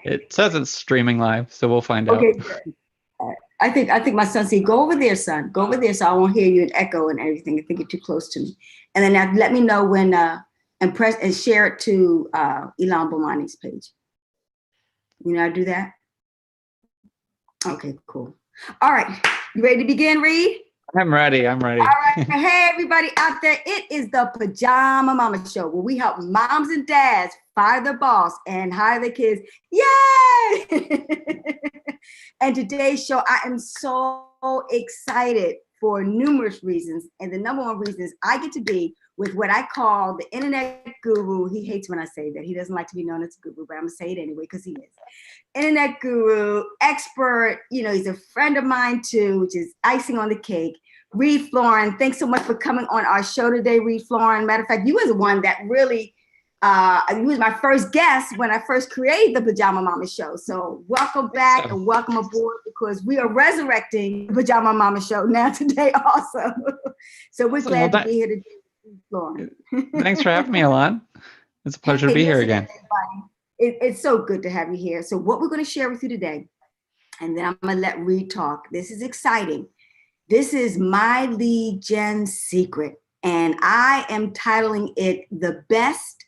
It says it's streaming live, so we'll find out. Okay, good. All right. I think my son said, "Go over there, son. Go over there, so I won't hear you in echo and everything. I think you're too close to me." And then let me know when and press and share it to Ilan Bomani's page. You know how to do that? Okay, cool. All right, you ready to begin, Reed? I'm ready. I'm ready. All right. Hey, everybody out there. It is the Pajama Mama Show, where we help moms and dads fire their boss and hire their kids. Yay! And today's show, I am so excited for numerous reasons. And the number one reason is I get to be with what I call the internet guru. He hates when I say that. He doesn't like to be known as a guru, but I'm going to say it anyway because he is. Internet guru, expert, he's a friend of mine too, which is icing on the cake. Reed Florin, thanks so much for coming on our show today, Reed Florin. Matter of fact, you was the one that really, you was my first guest when I first created the Pajama Mama Show. So welcome back and welcome aboard, because we are resurrecting the Pajama Mama Show now today also. So we're glad to be here today, Reed Florin. Thanks for having me, Ilan. It's a pleasure to be here again. It's so good to have you here. So what we're going to share with you today, and then I'm going to let Reed talk. This is exciting. This is MyLeadGenSecret, and I am titling it The Best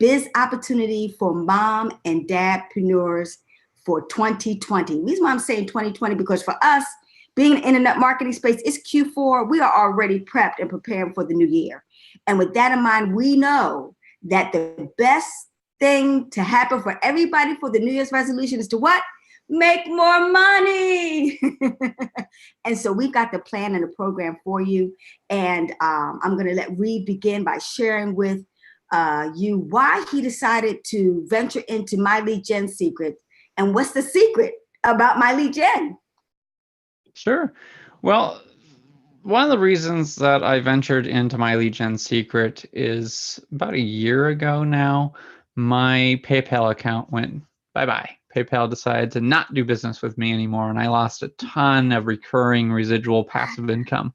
Biz Opportunity for Mom and Dadpreneurs for 2020. The reason why I'm saying 2020, because for us, being in the internet marketing space, it's Q4. We are already prepped and preparing for the new year. And with that in mind, we know that the best thing to happen for everybody for the New Year's resolution is to what? Make more money. And so we've got the plan and the program for you. And I'm going to let Reed begin by sharing with you why he decided to venture into MyLeadGenSecret and what's the secret about MyLeadGen. Sure. Well, one of the reasons that I ventured into MyLeadGenSecret is about a year ago now, my PayPal account went bye-bye. PayPal decided to not do business with me anymore, and I lost a ton of recurring residual passive income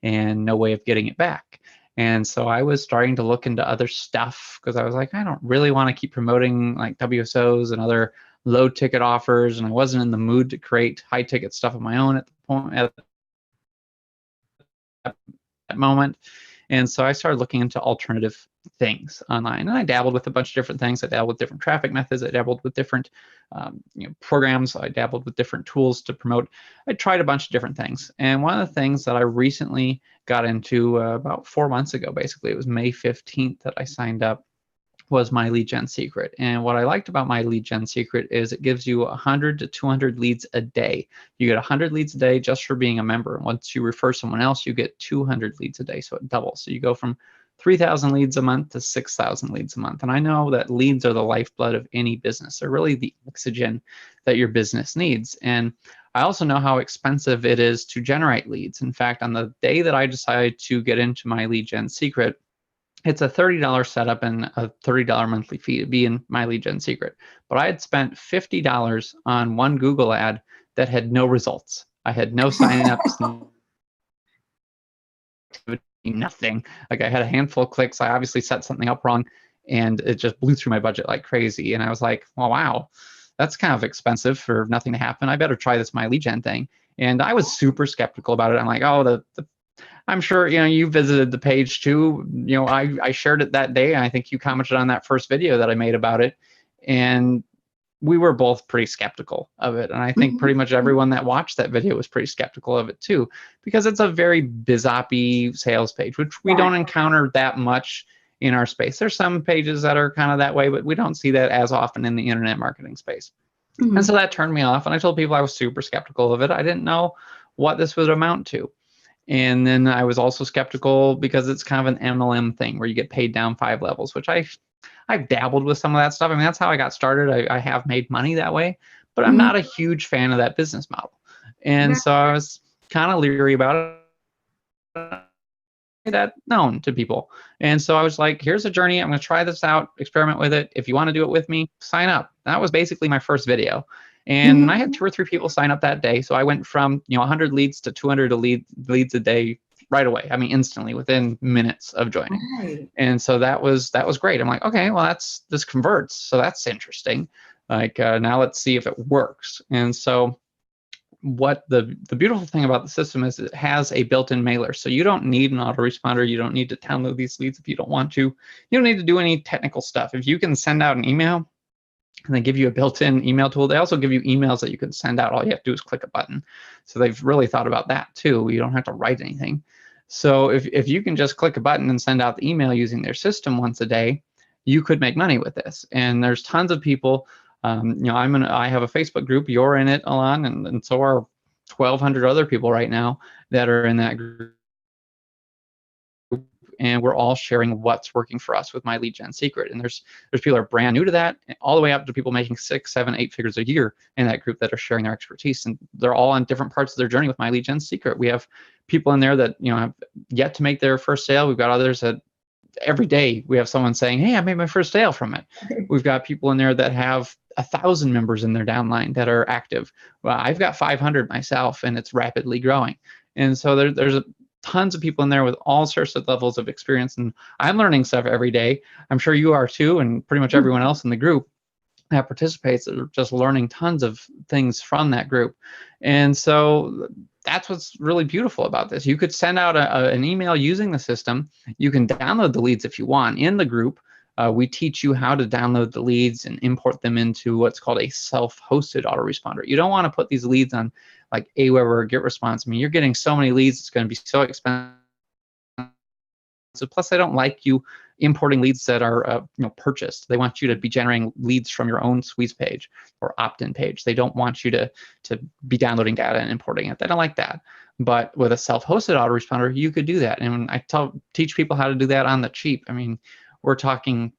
and no way of getting it back. And so I was starting to look into other stuff because I was like, I don't really want to keep promoting like WSOs and other low ticket offers, and I wasn't in the mood to create high ticket stuff of my own at the point at that moment. And so I started looking into alternative things online, and I dabbled with a bunch of different things. I dabbled with different traffic methods. I dabbled with different programs. I dabbled with different tools to promote. I tried a bunch of different things. And one of the things that I recently got into about 4 months ago, basically, it was May 15th that I signed up, was MyLeadGenSecret. And what I liked about MyLeadGenSecret is it gives you 100 to 200 leads a day. You get 100 leads a day just for being a member. And once you refer someone else, you get 200 leads a day. So it doubles. So you go from 3,000 leads a month to 6,000 leads a month. And I know that leads are the lifeblood of any business. They're really the oxygen that your business needs. And I also know how expensive it is to generate leads. In fact, on the day that I decided to get into MyLeadGenSecret, it's a $30 setup and a $30 monthly fee to be in MyLeadGenSecret. But I had spent $50 on one Google ad that had no results. I had no signups, nothing. Like I had a handful of clicks. I obviously set something up wrong, and it just blew through my budget like crazy. And I was like, well, wow, that's kind of expensive for nothing to happen. I better try this MyLeadGen thing. And I was super skeptical about it. I'm like, oh, I'm sure you visited the page too. I shared it that day, and I think you commented on that first video that I made about it, and we were both pretty skeptical of it. And I think pretty much everyone that watched that video was pretty skeptical of it too, because it's a very biz-oppy sales page, which we don't encounter that much in our space. There's some pages that are kind of that way, but we don't see that as often in the internet marketing space. And so that turned me off, and I told people I was super skeptical of it. I didn't know what this would amount to. And then I was also skeptical because it's kind of an MLM thing where you get paid down 5 levels, which I've dabbled with some of that stuff. I mean, that's how I got started. I have made money that way, but I'm not a huge fan of that business model. And so I was kind of leery about it, that known to people. And so I was like, here's a journey. I'm going to try this out, experiment with it. If you want to do it with me, sign up. That was basically my first video. And I had 2 or 3 people sign up that day. So I went from 100 leads to 200 leads a day right away. I mean, instantly, within minutes of joining. And so that was great. I'm like, okay, well, this converts. So that's interesting. Like now let's see if it works. And so what the beautiful thing about the system is it has a built-in mailer. So you don't need an autoresponder. You don't need to download these leads if you don't want to. You don't need to do any technical stuff. If you can send out an email and they give you a built-in email tool, they also give you emails that you can send out. All you have to do is click a button. So they've really thought about that too. You don't have to write anything. So if you can just click a button and send out the email using their system once a day, you could make money with this. And there's tons of people. I have a Facebook group. You're in it, Alon, and so are 1,200 other people right now that are in that group. And we're all sharing what's working for us with MyLeadGenSecret. And there's people that are brand new to that, all the way up to people making 6, 7, 8 figures a year in that group that are sharing their expertise. And they're all on different parts of their journey with MyLeadGenSecret. We have people in there that have yet to make their first sale. We've got others that every day we have someone saying, hey, I made my first sale from it. We've got people in there that have 1,000 members in their downline that are active. Well, I've got 500 myself, and it's rapidly growing. And so there's tons of people in there with all sorts of levels of experience, and I'm learning stuff every day. I'm sure you are too, and pretty much everyone else in the group that participates are just learning tons of things from that group. And so that's what's really beautiful about this. You could send out an email using the system. You can download the leads if you want. In the group, we teach you how to download the leads and import them into what's called a self-hosted autoresponder. You don't want to put these leads on like Aweber or GetResponse. I mean, you're getting so many leads, it's going to be so expensive. Plus, they don't like you importing leads that are purchased. They want you to be generating leads from your own squeeze page or opt-in page. They don't want you to be downloading data and importing it. They don't like that. But with a self-hosted autoresponder, you could do that. And I teach people how to do that on the cheap. I mean, we're talking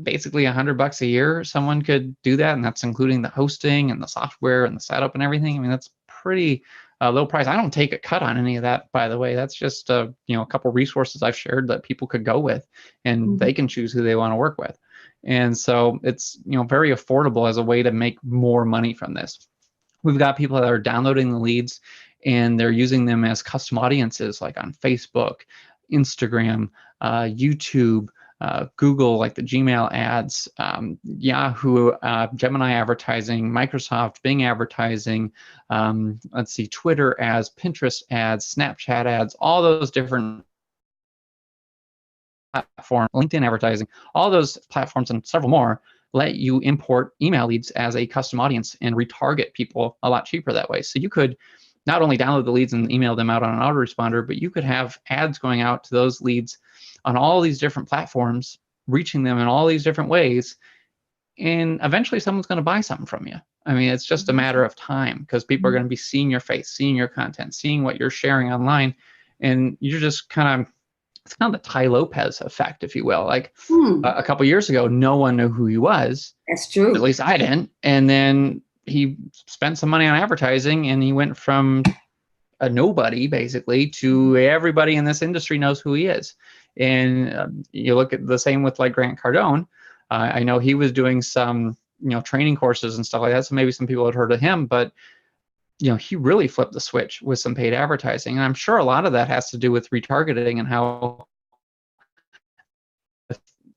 basically $100 a year. Someone could do that, and that's including the hosting and the software and the setup and everything. I mean, that's pretty low price. I don't take a cut on any of that, by the way. That's just a couple resources I've shared that people could go with, and they can choose who they want to work with. And so it's very affordable as a way to make more money from this. We've got people that are downloading the leads and they're using them as custom audiences, like on Facebook, Instagram, YouTube, Google, like the Gmail ads, Yahoo, Gemini advertising, Microsoft, Bing advertising, Twitter ads, Pinterest ads, Snapchat ads, all those different platforms, LinkedIn advertising, all those platforms and several more let you import email leads as a custom audience and retarget people a lot cheaper that way. So you could not only download the leads and email them out on an autoresponder, but you could have ads going out to those leads on all these different platforms, reaching them in all these different ways, and eventually someone's going to buy something from you. I mean, it's just a matter of time, because people are going to be seeing your face, seeing your content, seeing what you're sharing online, and you're just it's kind of the Tai Lopez effect, if you will. Like a couple years ago, no one knew who he was. That's true. At least I didn't. And then he spent some money on advertising, and he went from a nobody basically to everybody in this industry knows who he is. And you look at the same with like Grant Cardone. I know he was doing some training courses and stuff like that, so maybe some people had heard of him, but he really flipped the switch with some paid advertising. And I'm sure a lot of that has to do with retargeting and how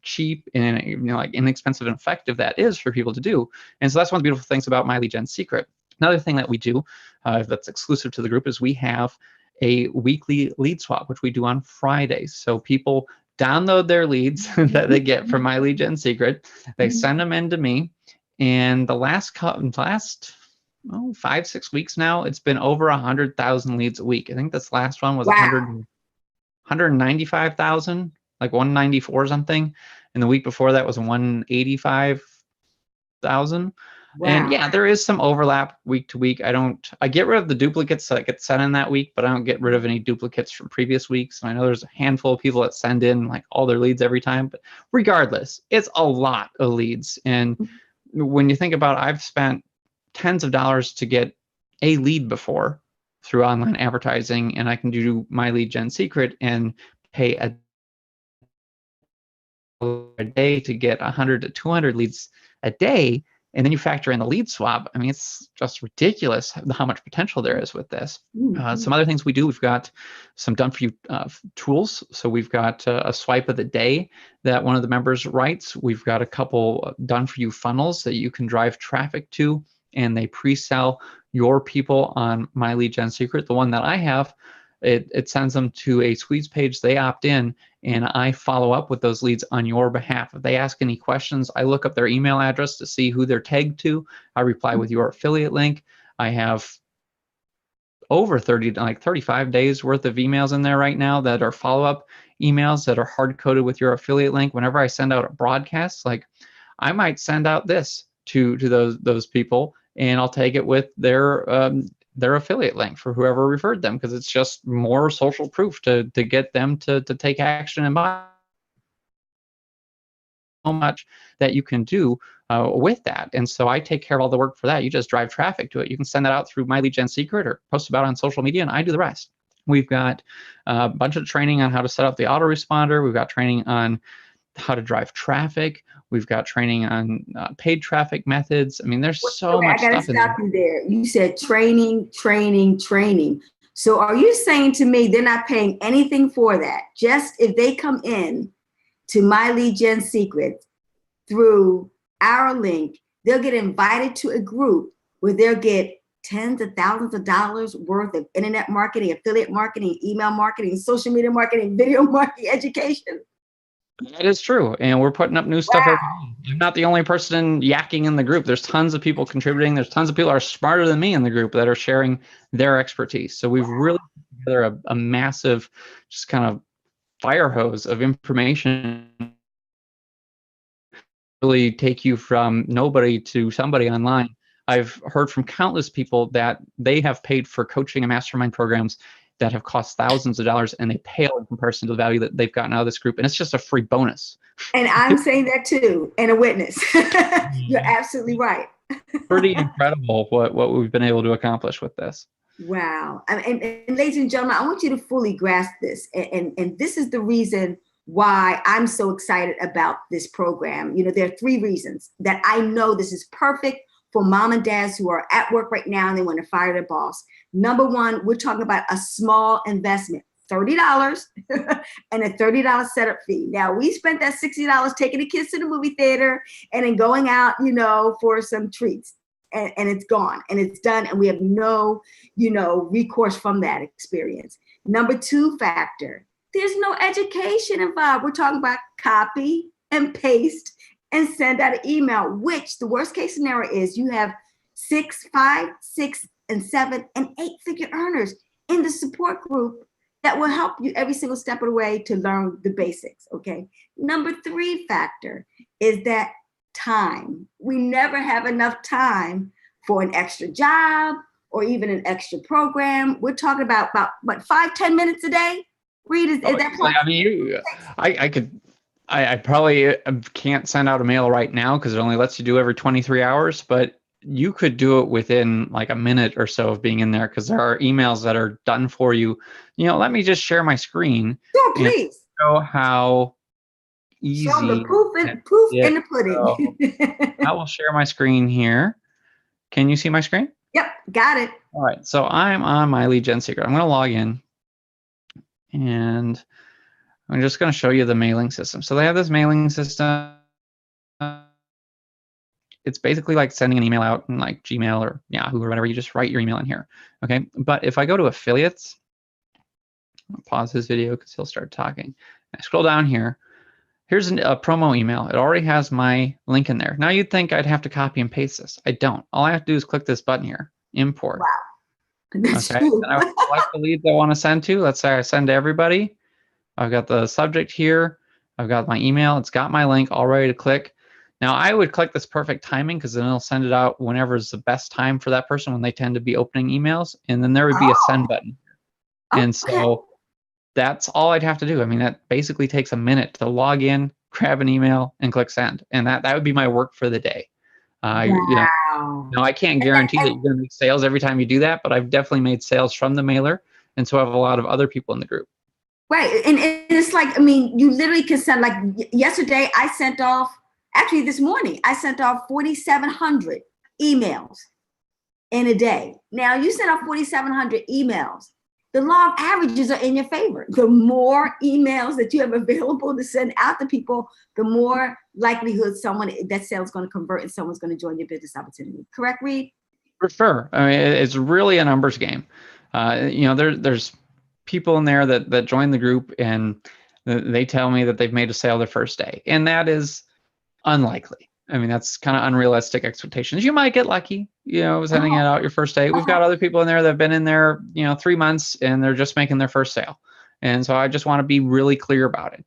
cheap and like inexpensive and effective that is for people to do. And so that's one of the beautiful things about MyLeadGenSecret. Another thing that we do that's exclusive to the group is we have a weekly lead swap, which we do on Fridays. So people download their leads that they get from MyLeadGenSecret. They send them in to me. And the last 5-6 weeks now, it's been over 100,000 leads a week. I think this last one was 195,000, like 194 or something. And the week before that was 185,000. Wow. And yeah, there is some overlap week to week. I get rid of the duplicates that get sent in that week, but I don't get rid of any duplicates from previous weeks. And I know there's a handful of people that send in like all their leads every time, but regardless, it's a lot of leads. And when you think about it, I've spent tens of dollars to get a lead before through online advertising, and I can do MyLeadGenSecret and pay a day to get 100 to 200 leads a day. And then you factor in the lead swap. I mean, it's just ridiculous how much potential there is with this. Some other things we do, we've got some done for you tools. So we've got a swipe of the day that one of the members writes. We've got a couple done for you funnels that you can drive traffic to, and they pre-sell your people on MyLeadGenSecret. The one that I have, it sends them to a squeeze page. They opt in, and I follow up with those leads on your behalf. If they ask any questions, I look up their email address to see who they're tagged to. I reply with your affiliate link. I have over 35 days worth of emails in there right now that are follow-up emails that are hard-coded with your affiliate link. Whenever I send out a broadcast, like I might send out this to those people, and I'll tag it with their affiliate link for whoever referred them, because it's just more social proof to get them to take action and buy. So much that you can do with that. And so I take care of all the work for that. You just drive traffic to it. You can send that out through MyLeadGenSecret or post about it on social media, and I do the rest. We've got a bunch of training on how to set up the autoresponder. We've got training on how to drive traffic. We've got training on paid traffic methods. I mean, there's so much stuff. I gotta stop you there. You said training, training, training. So are you saying to me they're not paying anything for that? Just if they come in to MyLeadGenSecret through our link, they'll get invited to a group where they'll get tens of thousands of dollars worth of internet marketing, affiliate marketing, email marketing, social media marketing, video marketing, education. That is true. And we're putting up new stuff every day. I'm not the only person yakking in the group. There's tons of people contributing. There's tons of people that are smarter than me in the group that are sharing their expertise. So we've really put together a massive, just kind of fire hose of information, really take you from nobody to somebody online. I've heard from countless people that they have paid for coaching and mastermind programs that have cost thousands of dollars, and they pale in comparison to the value that they've gotten out of this group. And it's just a free bonus. And I'm saying that too, and a witness. You're absolutely right. Pretty incredible what we've been able to accomplish with this. Wow. And ladies and gentlemen, I want you to fully grasp this. And this is the reason why I'm so excited about this program. You know, there are 3 reasons that I know this is perfect for mom and dads who are at work right now and they want to fire their boss. Number 1, we're talking about a small investment, $30 and a $30 setup fee. Now, we spent that $60 taking the kids to the movie theater and then going out, you know, for some treats. And it's gone and it's done. And we have no, you know, recourse from that experience. Number 2 factor, there's no education involved. We're talking about copy and paste and send out an email, which the worst case scenario is you have 5, 6, and 7, and 8-figure earners in the support group that will help you every single step of the way to learn the basics, okay? Number 3 factor is that time. We never have enough time for an extra job or even an extra program. We're talking about what, 5-10 minutes a day? Reed, is that point? I mean, I probably can't send out a mail right now because it only lets you do every 23 hours, but you could do it within like a minute or so of being in there, because there are emails that are done for you. You know, let me just share my screen. Sure, please. Show how easy. Show the proof in the pudding. So I will share my screen here. Can you see my screen? Yep, got it. All right, so I'm on MyLeadGenSecret. I'm going to log in, and I'm just going to show you the mailing system. So they have this mailing system. It's basically like sending an email out in like Gmail or Yahoo or whatever. You just write your email in here, okay? But if I go to affiliates, I'll pause this video because he'll start talking. I scroll down here. Here's a promo email. It already has my link in there. Now you'd think I'd have to copy and paste this. I don't. All I have to do is click this button here, import. Wow. That's okay. true. And I select the leads I want to send to. Let's say I send to everybody. I've got the subject here. I've got my email. It's got my link all ready to click. Now I would click this perfect timing because then it'll send it out whenever is the best time for that person when they tend to be opening emails. And then there would be a send button. And so that's all I'd have to do. I mean, that basically takes a minute to log in, grab an email, and click send. And that would be my work for the day. Wow. You know, I can't guarantee that you're going to make sales every time you do that, but I've definitely made sales from the mailer. And so I have a lot of other people in the group. Right. And it's like, I mean, you literally can send, like yesterday I sent off Actually, this morning, I sent off 4,700 emails in a day. Now, you sent off 4,700 emails. The law of averages are in your favor. The more emails that you have available to send out to people, the more likelihood that sale is going to convert and someone's going to join your business opportunity. Correct, Reed? For sure. I mean, it's really a numbers game. There's people in there that join the group and they tell me that they've made a sale their first day, and that is unlikely. I mean, that's kind of unrealistic expectations. You might get lucky, sending it out your first day. We've got other people in there that have been in there, 3 months, and they're just making their first sale. And so I just want to be really clear about it.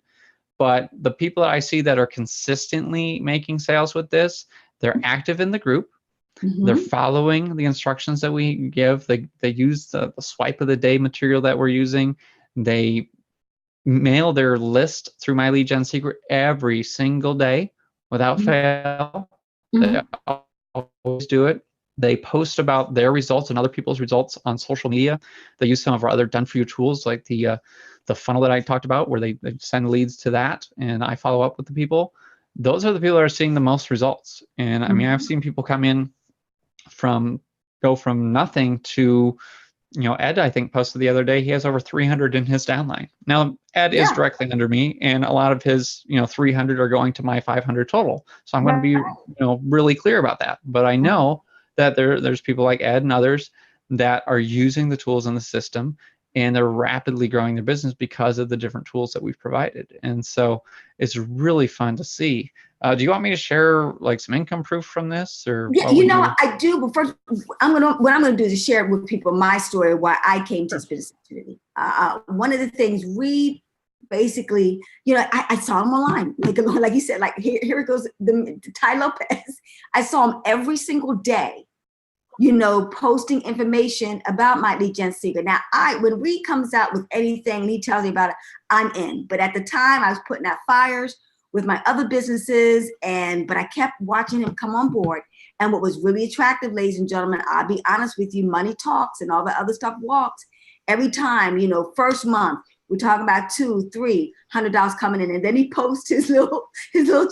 But the people that I see that are consistently making sales with this, they're active in the group. Mm-hmm. They're following the instructions that we give. They use the swipe of the day material that we're using. They mail their list through MyLeadGenSecret every single day without fail. They always do it. They post about their results and other people's results on social media. They use some of our other done-for-you tools, like the funnel that I talked about, where they send leads to that, and I follow up with the people. Those are the people that are seeing the most results. And I mean, I've seen people come in go from nothing to, Ed, I think, posted the other day, he has over 300 in his downline. Now, Ed is directly under me, and a lot of his, 300 are going to my 500 total. So I'm going to be, really clear about that. But I know that there's people like Ed and others that are using the tools in the system, and they're rapidly growing their business because of the different tools that we've provided. And so it's really fun to see. Do you want me to share like some income proof from this, or? Yeah, I do. But first, what I'm gonna do is share with people my story of why I came to this business opportunity. One of the things we basically, I saw him online, like you said, like here it goes, the Ty Lopez. I saw him every single day, posting information about MyLeadGenSecret. Now, when Reed comes out with anything and he tells me about it, I'm in. But at the time, I was putting out fires with my other businesses, but I kept watching him come on board. And what was really attractive, ladies and gentlemen, I'll be honest with you, money talks and all the other stuff walks. Every time, first month, we're talking about $200-$300 coming in, and then he posts his little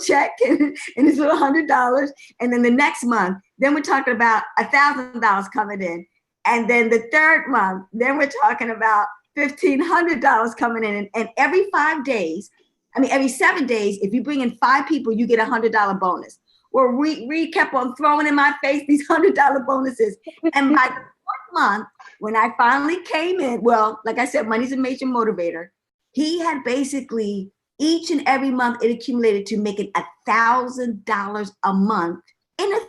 check and his little $100, and then the next month, then we're talking about $1,000 coming in, and then the third month, then we're talking about $1,500 coming in, and every 7 days, if you bring in 5 people, you get a $100 bonus. Well, Reed kept on throwing in my face these $100 bonuses, and by the 4th month, when I finally came in, well, like I said, money's a major motivator. He had basically each and every month it accumulated to making $1,000 a month in a $30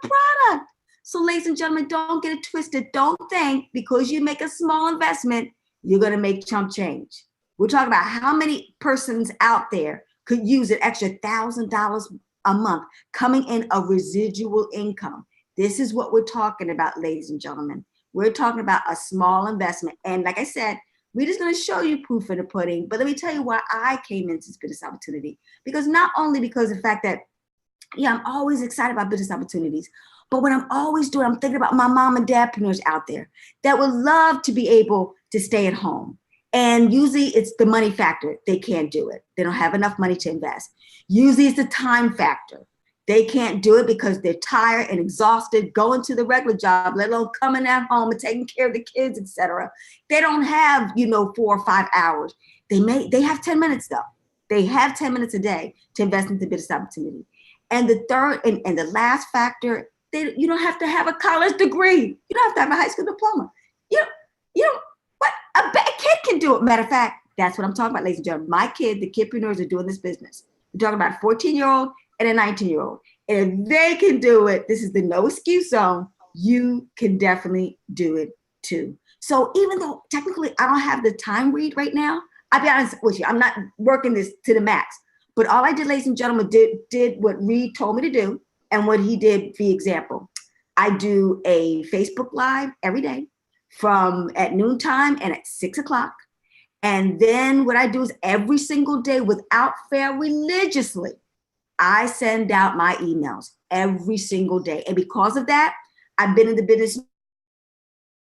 product. So, ladies and gentlemen, don't get it twisted. Don't think because you make a small investment, you're going to make chump change. We're talking about how many persons out there could use an extra $1,000 a month coming in a residual income. This is what we're talking about, ladies and gentlemen. We're talking about a small investment. And like I said, we're just going to show you proof in the pudding. But let me tell you why I came into this business opportunity. Because not only because of the fact that, I'm always excited about business opportunities. But what I'm always doing, I'm thinking about my mom and dadpreneurs out there that would love to be able to stay at home. And usually it's the money factor. They can't do it. They don't have enough money to invest. Usually it's the time factor. They can't do it because they're tired and exhausted going to the regular job, let alone coming at home and taking care of the kids, etc. They don't have, 4 or 5 hours. They have 10 minutes though. They have 10 minutes a day to invest into business opportunity. And the third and the last factor, you don't have to have a college degree. You don't have to have a high school diploma. What a bad kid can do it. Matter of fact, that's what I'm talking about, ladies and gentlemen. My kid, the kidpreneurs are doing this business. We're talking about a 14-year-old and a 19-year-old. And if they can do it, this is the no excuse zone, you can definitely do it too. So even though technically I don't have the time read right now, I'll be honest with you, I'm not working this to the max. But all I did, ladies and gentlemen, did what Reed told me to do and what he did for example. I do a Facebook Live every day at noontime and at 6 o'clock. And then what I do is every single day without fail, religiously, I send out my emails every single day. And because of that, I've been in the business. I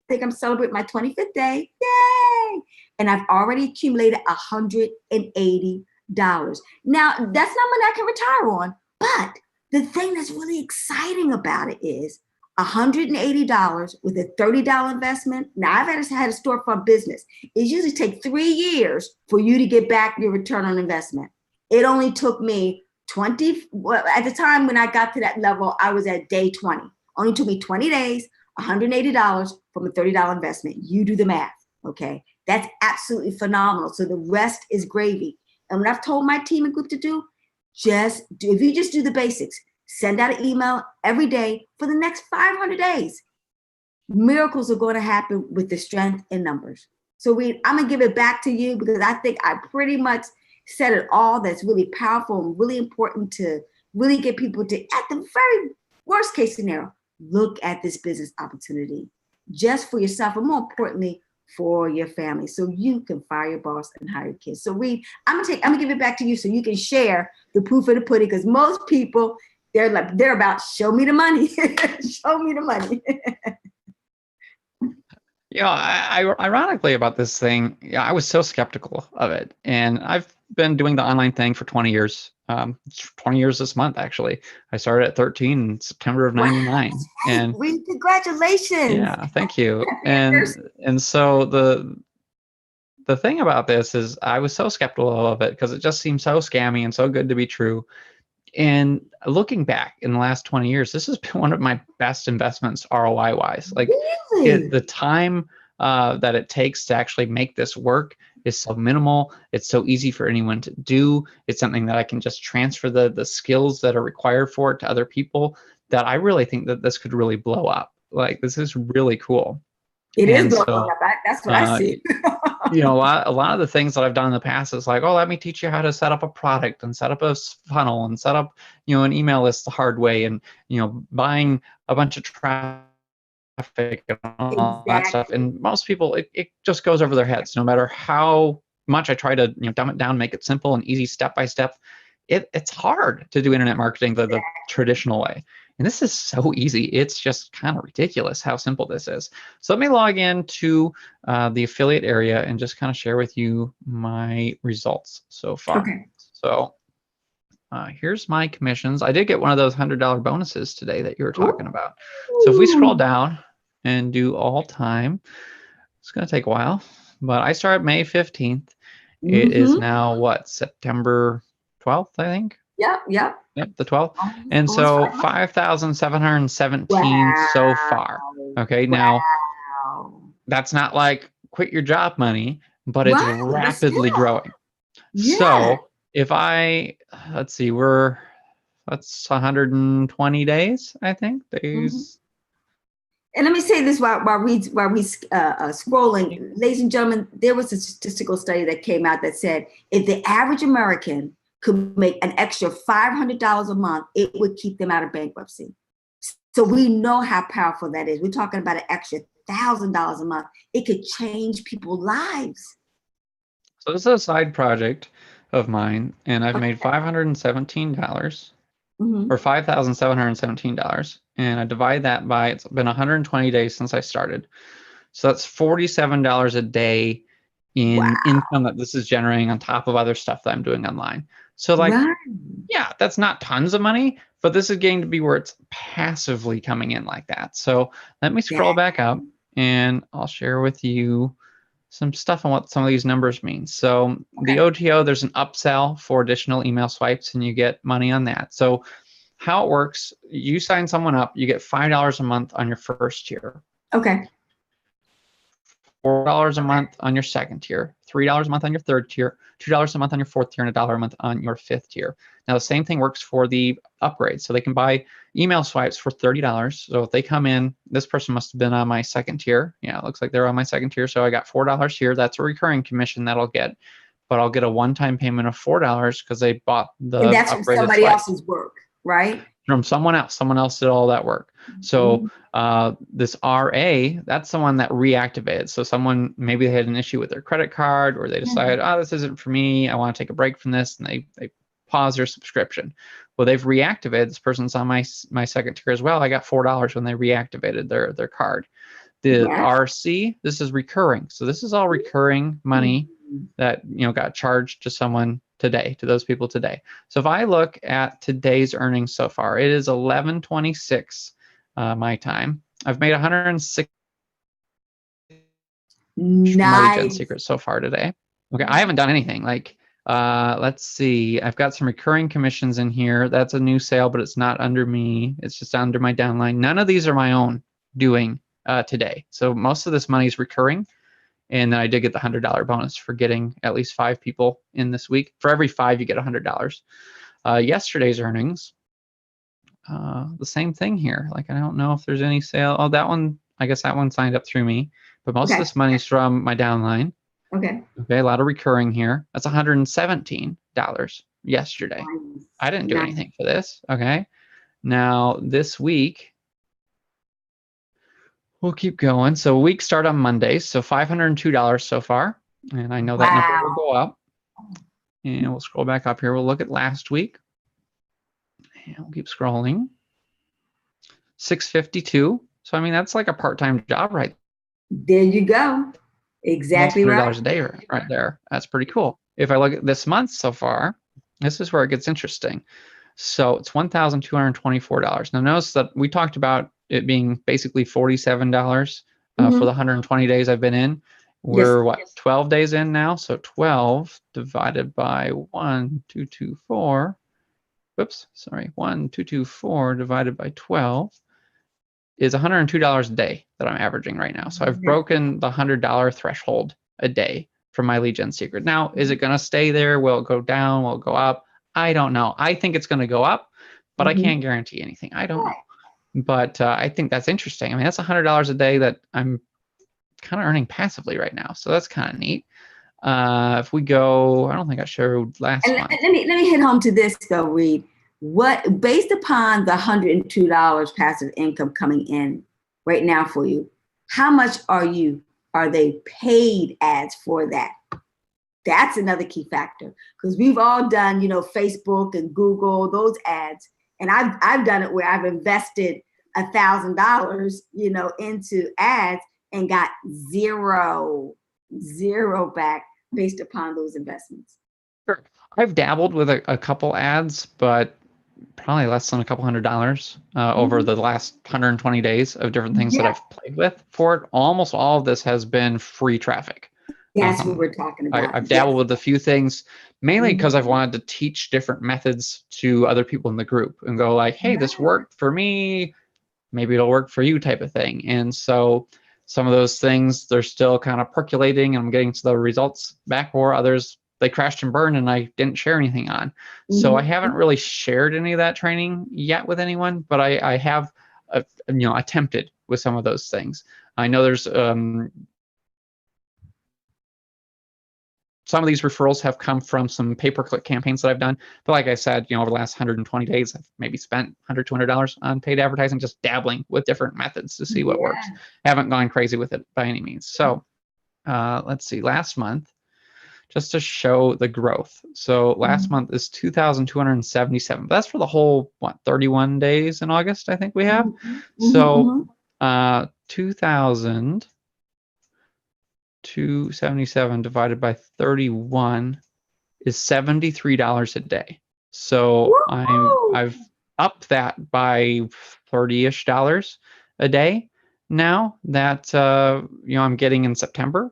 think I'm celebrating my 25th day. Yay! And I've already accumulated $180 Now, that's not money I can retire on, but the thing that's really exciting about it is $180 with a $30 investment. Now, I've had a storefront business. It usually takes 3 years for you to get back your return on investment. It only took me at the time when I got to that level, I was at day 20. Only took me 20 days, $180 from a $30 investment. You do the math, okay? That's absolutely phenomenal. So the rest is gravy. And what I've told my team and group to do, if you just do the basics, send out an email every day for the next 500 days. Miracles are going to happen with the strength in numbers. So I'm going to give it back to you because I think I pretty much said it all that's really powerful and really important to really get people to, at the very worst case scenario, look at this business opportunity just for yourself and more importantly, for your family, so you can fire your boss and hire your kids. So Reed, I'm gonna give it back to you so you can share the proof of the pudding, because most people they're about show me the money, show me the money. Ironically about this thing, I was so skeptical of it, and I've been doing the online thing for 20 years. 20 years this month, actually. I started at 13 in September of '99. Wow, And Reed, congratulations. yeah, thank you. And so the thing about this is I was so skeptical of it because it just seemed so scammy and so good to be true. And looking back in the last 20 years, this has been one of my best investments ROI wise. Like really? the time that it takes to actually make this work is so minimal. It's so easy for anyone to do. It's something that I can just transfer the skills that are required for it to other people, that I really think that this could really blow up. Like, this is really cool. It And is blowing so, up. That's what I see. a lot of the things that I've done in the past is like, oh, let me teach you how to set up a product and set up a funnel and set up, an email list the hard way, and, buying a bunch of traffic and all that stuff. And most people, it just goes over their heads. No matter how much I try to dumb it down, make it simple and easy step by step, it's hard to do internet marketing the traditional way. And this is so easy. It's just kind of ridiculous how simple this is. So let me log in to the affiliate area and just kind of share with you my results so far. Okay. So here's my commissions. I did get one of those $100 bonuses today that you were talking about. So if we scroll down and do all time, it's going to take a while, but I started May 15th. It is now what, September 12th, I think? Yep, the 12th. And so 5,717 so far. Okay, now that's not like quit your job money, but it's rapidly growing. Yeah. So if let's see, that's 120 days, I think, days. And let me say this while we scrolling, ladies and gentlemen, there was a statistical study that came out that said if the average American could make an extra $500 a month, it would keep them out of bankruptcy. So we know how powerful that is. We're talking about an extra $1,000 a month. It could change people's lives. So this is a side project of mine, and I've made $517 or $5,717, and I divide that by, it's been 120 days since I started. So that's $47 a day in income that this is generating on top of other stuff that I'm doing online. So yeah, that's not tons of money, but this is getting to be where it's passively coming in like that. So let me scroll back up and I'll share with you some stuff on what some of these numbers mean. So the OTO, there's an upsell for additional email swipes and you get money on that. So how it works, you sign someone up, you get $5 a month on your first year. Okay. $4 a month on your second tier, $3 a month on your third tier, $2 a month on your fourth tier, and $1 a month on your fifth tier. Now, the same thing works for the upgrades. So they can buy email swipes for $30. So if they come in, this person must have been on my second tier. Yeah, it looks like they're on my second tier. So I got $4 here. That's a recurring commission that I'll get. But I'll get a one-time payment of $4 because they bought the and that's from somebody else's work, right? From someone else. Someone else did all that work. So this RA, that's someone that reactivated. So someone, maybe they had an issue with their credit card, or they decided, oh, this isn't for me, I want to take a break from this, and they pause their subscription. Well, they've reactivated. This person's on my second tier as well. I got $4 when they reactivated their card. The RC, this is recurring. So this is all recurring money that got charged to someone today, to those people today. So if I look at today's earnings so far, it is 11:26 my time. I've made 106 Nice. MyLeadGenSecret so far today. Okay, I haven't done anything. Like, let's see. I've got some recurring commissions in here. That's a new sale, but it's not under me. It's just under my downline. None of these are my own doing today. So most of this money is recurring. And then I did get the $100 bonus for getting at least 5 people in this week. For every 5, you get $100. Yesterday's earnings, the same thing here. Like, I don't know if there's any sale. Oh, that one, I guess that one signed up through me. But most of this money is from my downline. Okay, a lot of recurring here. That's $117 yesterday. nice. I didn't do anything for this. Okay. Now, this week, we'll keep going. So week start on Mondays. So $502 so far. And I know that number will go up. And we'll scroll back up here. We'll look at last week. And we'll keep scrolling. 652. So, I mean, that's like a part-time job right there. You go. Exactly right. $100 a day right there. That's pretty cool. If I look at this month so far, this is where it gets interesting. So it's $1,224. Now notice that we talked about it being basically $47 for the 120 days I've been in. We're what, 12 days in now? So 12 divided by 1,224. Whoops, sorry, 1,224 divided by 12 is $102 a day that I'm averaging right now. So I've broken the $100 threshold a day for MyLeadGenSecret. Now, is it going to stay there? Will it go down? Will it go up? I don't know. I think it's going to go up, but I can't guarantee anything. I don't know. But I think that's interesting. I mean, that's $100 a day that I'm kind of earning passively right now. So that's kind of neat. If we go, I don't think I showed last month. Let me hit home to this though, Reed. What, based upon the $102 passive income coming in right now for you, how much are they paid ads for that? That's another key factor, because we've all done, Facebook and Google, those ads. And I've done it where I've invested $1,000, into ads and got zero back based upon those investments. Sure. I've dabbled with a couple ads, but probably less than a couple $100 over the last 120 days of different things that I've played with for it. Almost all of this has been free traffic. That's what we're talking about. I've dabbled with a few things, mainly because I've wanted to teach different methods to other people in the group and go like, hey, this worked for me. Maybe it'll work for you type of thing. And so some of those things, they're still kind of percolating and I'm getting to the results back, or others, they crashed and burned and I didn't share anything on. So I haven't really shared any of that training yet with anyone, but I have, attempted with some of those things. I know there's some of these referrals have come from some pay-per-click campaigns that I've done. But like I said, over the last 120 days, I've maybe spent $100, $200 on paid advertising, just dabbling with different methods to see what works. Haven't gone crazy with it by any means. So let's see, last month, just to show the growth. So last month is 2,277. But that's for the whole, 31 days in August, I think we have. So 2,277 divided by 31 is $73 a day. So I've upped that by $30-ish a day now that I'm getting in September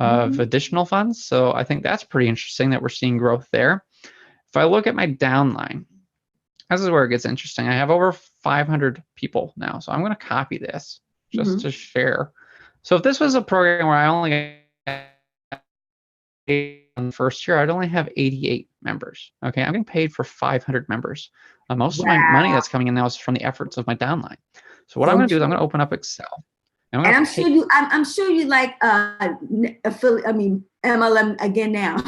of additional funds. So I think that's pretty interesting that we're seeing growth there. If I look at my downline, this is where it gets interesting. I have over 500 people now. So I'm going to copy this just to share. So if this was a program where I only in the first year, I'd only have 88 members. Okay, I'm getting paid for 500 members. Most of my money that's coming in now is from the efforts of my downline. So what I'm going to do is I'm going to open up Excel. And I'm sure you like MLM again now.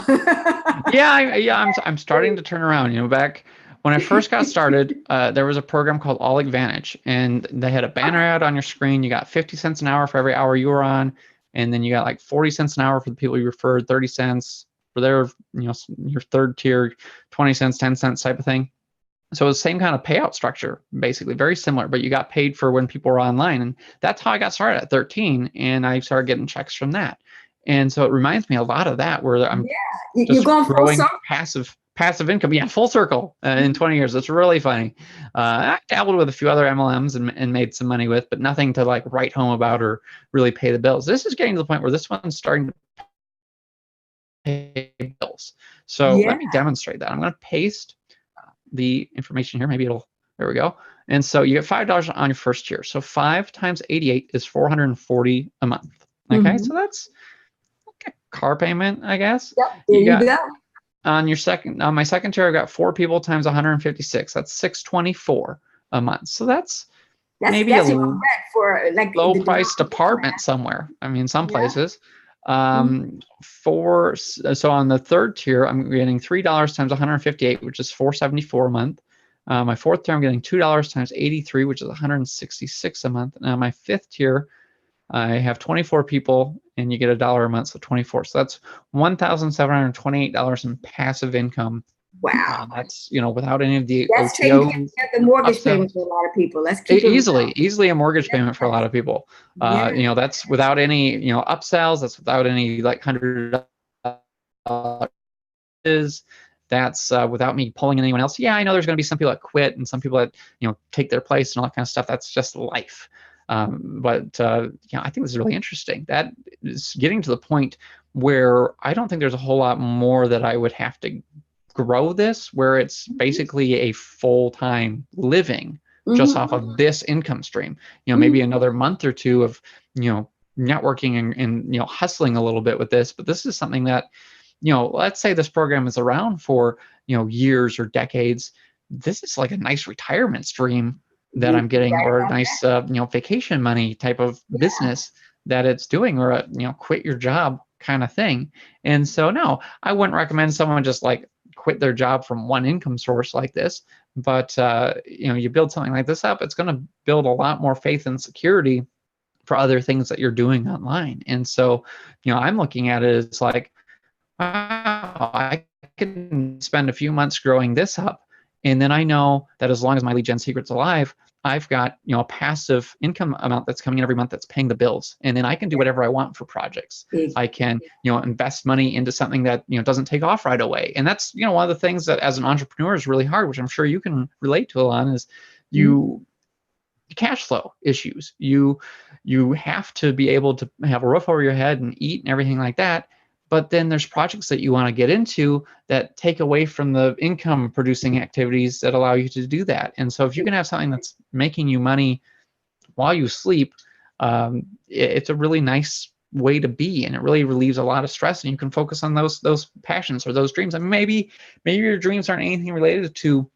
I'm starting to turn around. Back when I first got started, there was a program called All Advantage, and they had a banner ad on your screen. You got 50 cents an hour for every hour you were on, and then you got like 40 cents an hour for the people you referred, 30 cents for their, your third tier, 20 cents, 10 cents type of thing. So it was the same kind of payout structure, basically, very similar, but you got paid for when people were online. And that's how I got started at 13, and I started getting checks from that. And so it reminds me a lot of that, where I'm just growing passive passive income. Yeah, full circle in 20 years. It's really funny. I dabbled with a few other MLMs and made some money with, but nothing to like write home about or really pay the bills. This is getting to the point where this one's starting to pay bills. So let me demonstrate that. I'm going to paste the information here. Maybe it'll, there we go. And so you get $5 on your first year. So 5 times 88 is $440 a month. Okay, so that's okay. Car payment, I guess. Yep, there you go. On my second tier, I've got 4 people times 156. That's $624 a month. So that's maybe a for like low-priced apartment somewhere. I mean, some places. So on the third tier, I'm getting $3 times 158, which is $474 a month. My fourth tier, I'm getting $2 times 83, which is $166 a month. Now my fifth tier, I have 24 people, and you get $1 a month, so 24. So that's $1,728 in passive income. Wow, that's without any of the that's taking the mortgage payment for a lot of people. Let's keep easily a mortgage payment for a lot of people. That's without any upsells. That's without any like $100. That's without me pulling in anyone else. Yeah, I know there's going to be some people that quit and some people that take their place and all that kind of stuff. That's just life. But I think this is really interesting. That is getting to the point where I don't think there's a whole lot more that I would have to grow this, where it's basically a full-time living just off of this income stream. Maybe another month or two of networking and hustling a little bit with this. But this is something that let's say this program is around for years or decades. This is like a nice retirement stream that I'm getting, or a nice vacation money type of business that it's doing, or a quit your job kind of thing. And so no, I wouldn't recommend someone just like quit their job from one income source like this. But you build something like this up, it's going to build a lot more faith and security for other things that you're doing online. And so I'm looking at it as like, wow, I can spend a few months growing this up. And then I know that as long as my lead gen secret's alive, I've got a passive income amount that's coming in every month that's paying the bills. And then I can do whatever I want for projects. I can invest money into something that doesn't take off right away. And that's one of the things that as an entrepreneur is really hard, which I'm sure you can relate to, Alana, is cash flow issues. You have to be able to have a roof over your head and eat and everything like that. But then there's projects that you want to get into that take away from the income producing activities that allow you to do that. And so if you can have something that's making you money while you sleep, it's a really nice way to be, and it really relieves a lot of stress, and you can focus on those passions or those dreams. I mean, maybe your dreams aren't anything related to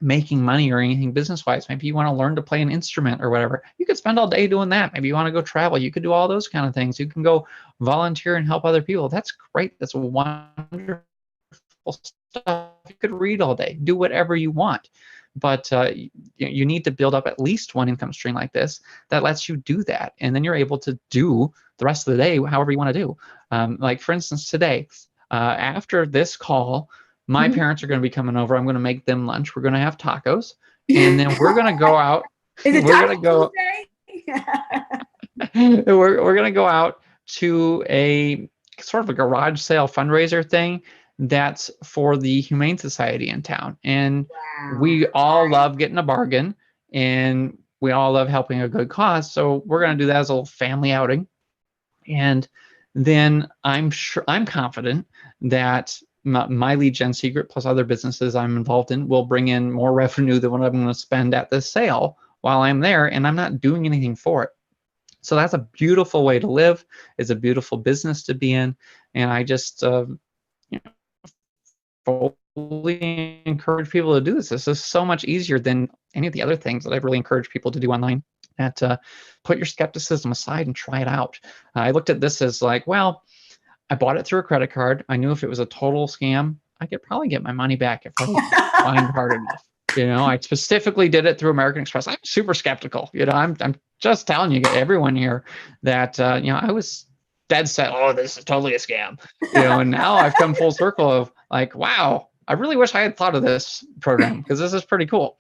making money or anything business-wise. Maybe you want to learn to play an instrument or whatever. You could spend all day doing that. Maybe you want to go travel. You could do all those kind of things. You can go volunteer and help other people. That's great. That's wonderful stuff. You could read all day. Do whatever you want. But you need to build up at least one income stream like this that lets you do that. And then you're able to do the rest of the day however you want to do. Like, for instance, today, after this call, my parents are going to be coming over. I'm going to make them lunch. We're going to have tacos, and then we're going to go out. Is it we're going to go. we're going to go out to a sort of a garage sale fundraiser thing that's for the Humane Society in town. And we all love getting a bargain, and we all love helping a good cause. So we're going to do that as a little family outing. And then I'm confident that my lead gen secret plus other businesses I'm involved in will bring in more revenue than what I'm going to spend at this sale while I'm there, and I'm not doing anything for it. So that's a beautiful way to live. It's a beautiful business to be in, and I just fully encourage people to do this. This is so much easier than any of the other things that I've really encouraged people to do online. That put your skepticism aside and try it out. I looked at this as like, well, I bought it through a credit card. I knew if it was a total scam, I could probably get my money back if I find hard enough. I specifically did it through American Express. I'm super skeptical. I'm just telling you, everyone here, that I was dead set. Oh, this is totally a scam. And now I've come full circle of like, wow, I really wish I had thought of this program because this is pretty cool.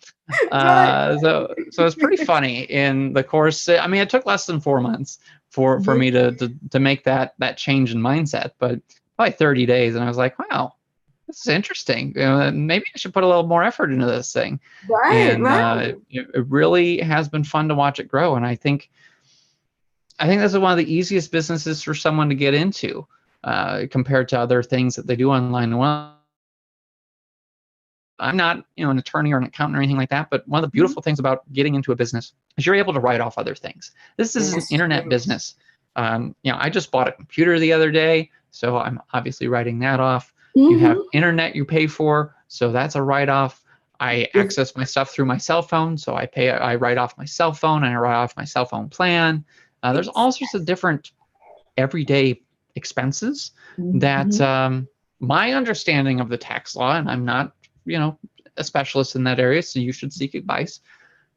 So it's pretty funny in the course. I mean, it took less than 4 months for me to make that change in mindset, but probably 30 days. And I was like, wow, this is interesting. Maybe I should put a little more effort into this thing. Right, And right. it really has been fun to watch it grow. And I think this is one of the easiest businesses for someone to get into compared to other things that they do online. Well, I'm not, an attorney or an accountant or anything like that, but one of the beautiful things about getting into a business is you're able to write off other things. This is an internet business. I just bought a computer the other day, so I'm obviously writing that off. You have internet you pay for, so that's a write-off. I access my stuff through my cell phone, so I write off my cell phone and I write off my cell phone plan. There's all sorts of different everyday expenses that my understanding of the tax law, and I'm not, a specialist in that area, so you should seek advice,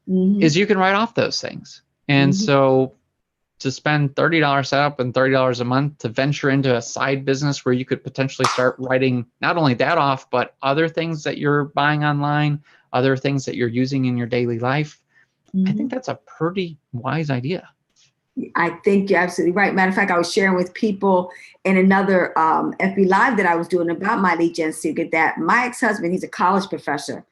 is you can write off those things. And so to spend $30 setup and $30 a month to venture into a side business where you could potentially start writing not only that off, but other things that you're buying online, other things that you're using in your daily life, I think that's a pretty wise idea. I think you're absolutely right. Matter of fact, I was sharing with people in another FB Live that I was doing about My Lead Gen Secret that my ex-husband, he's a college professor.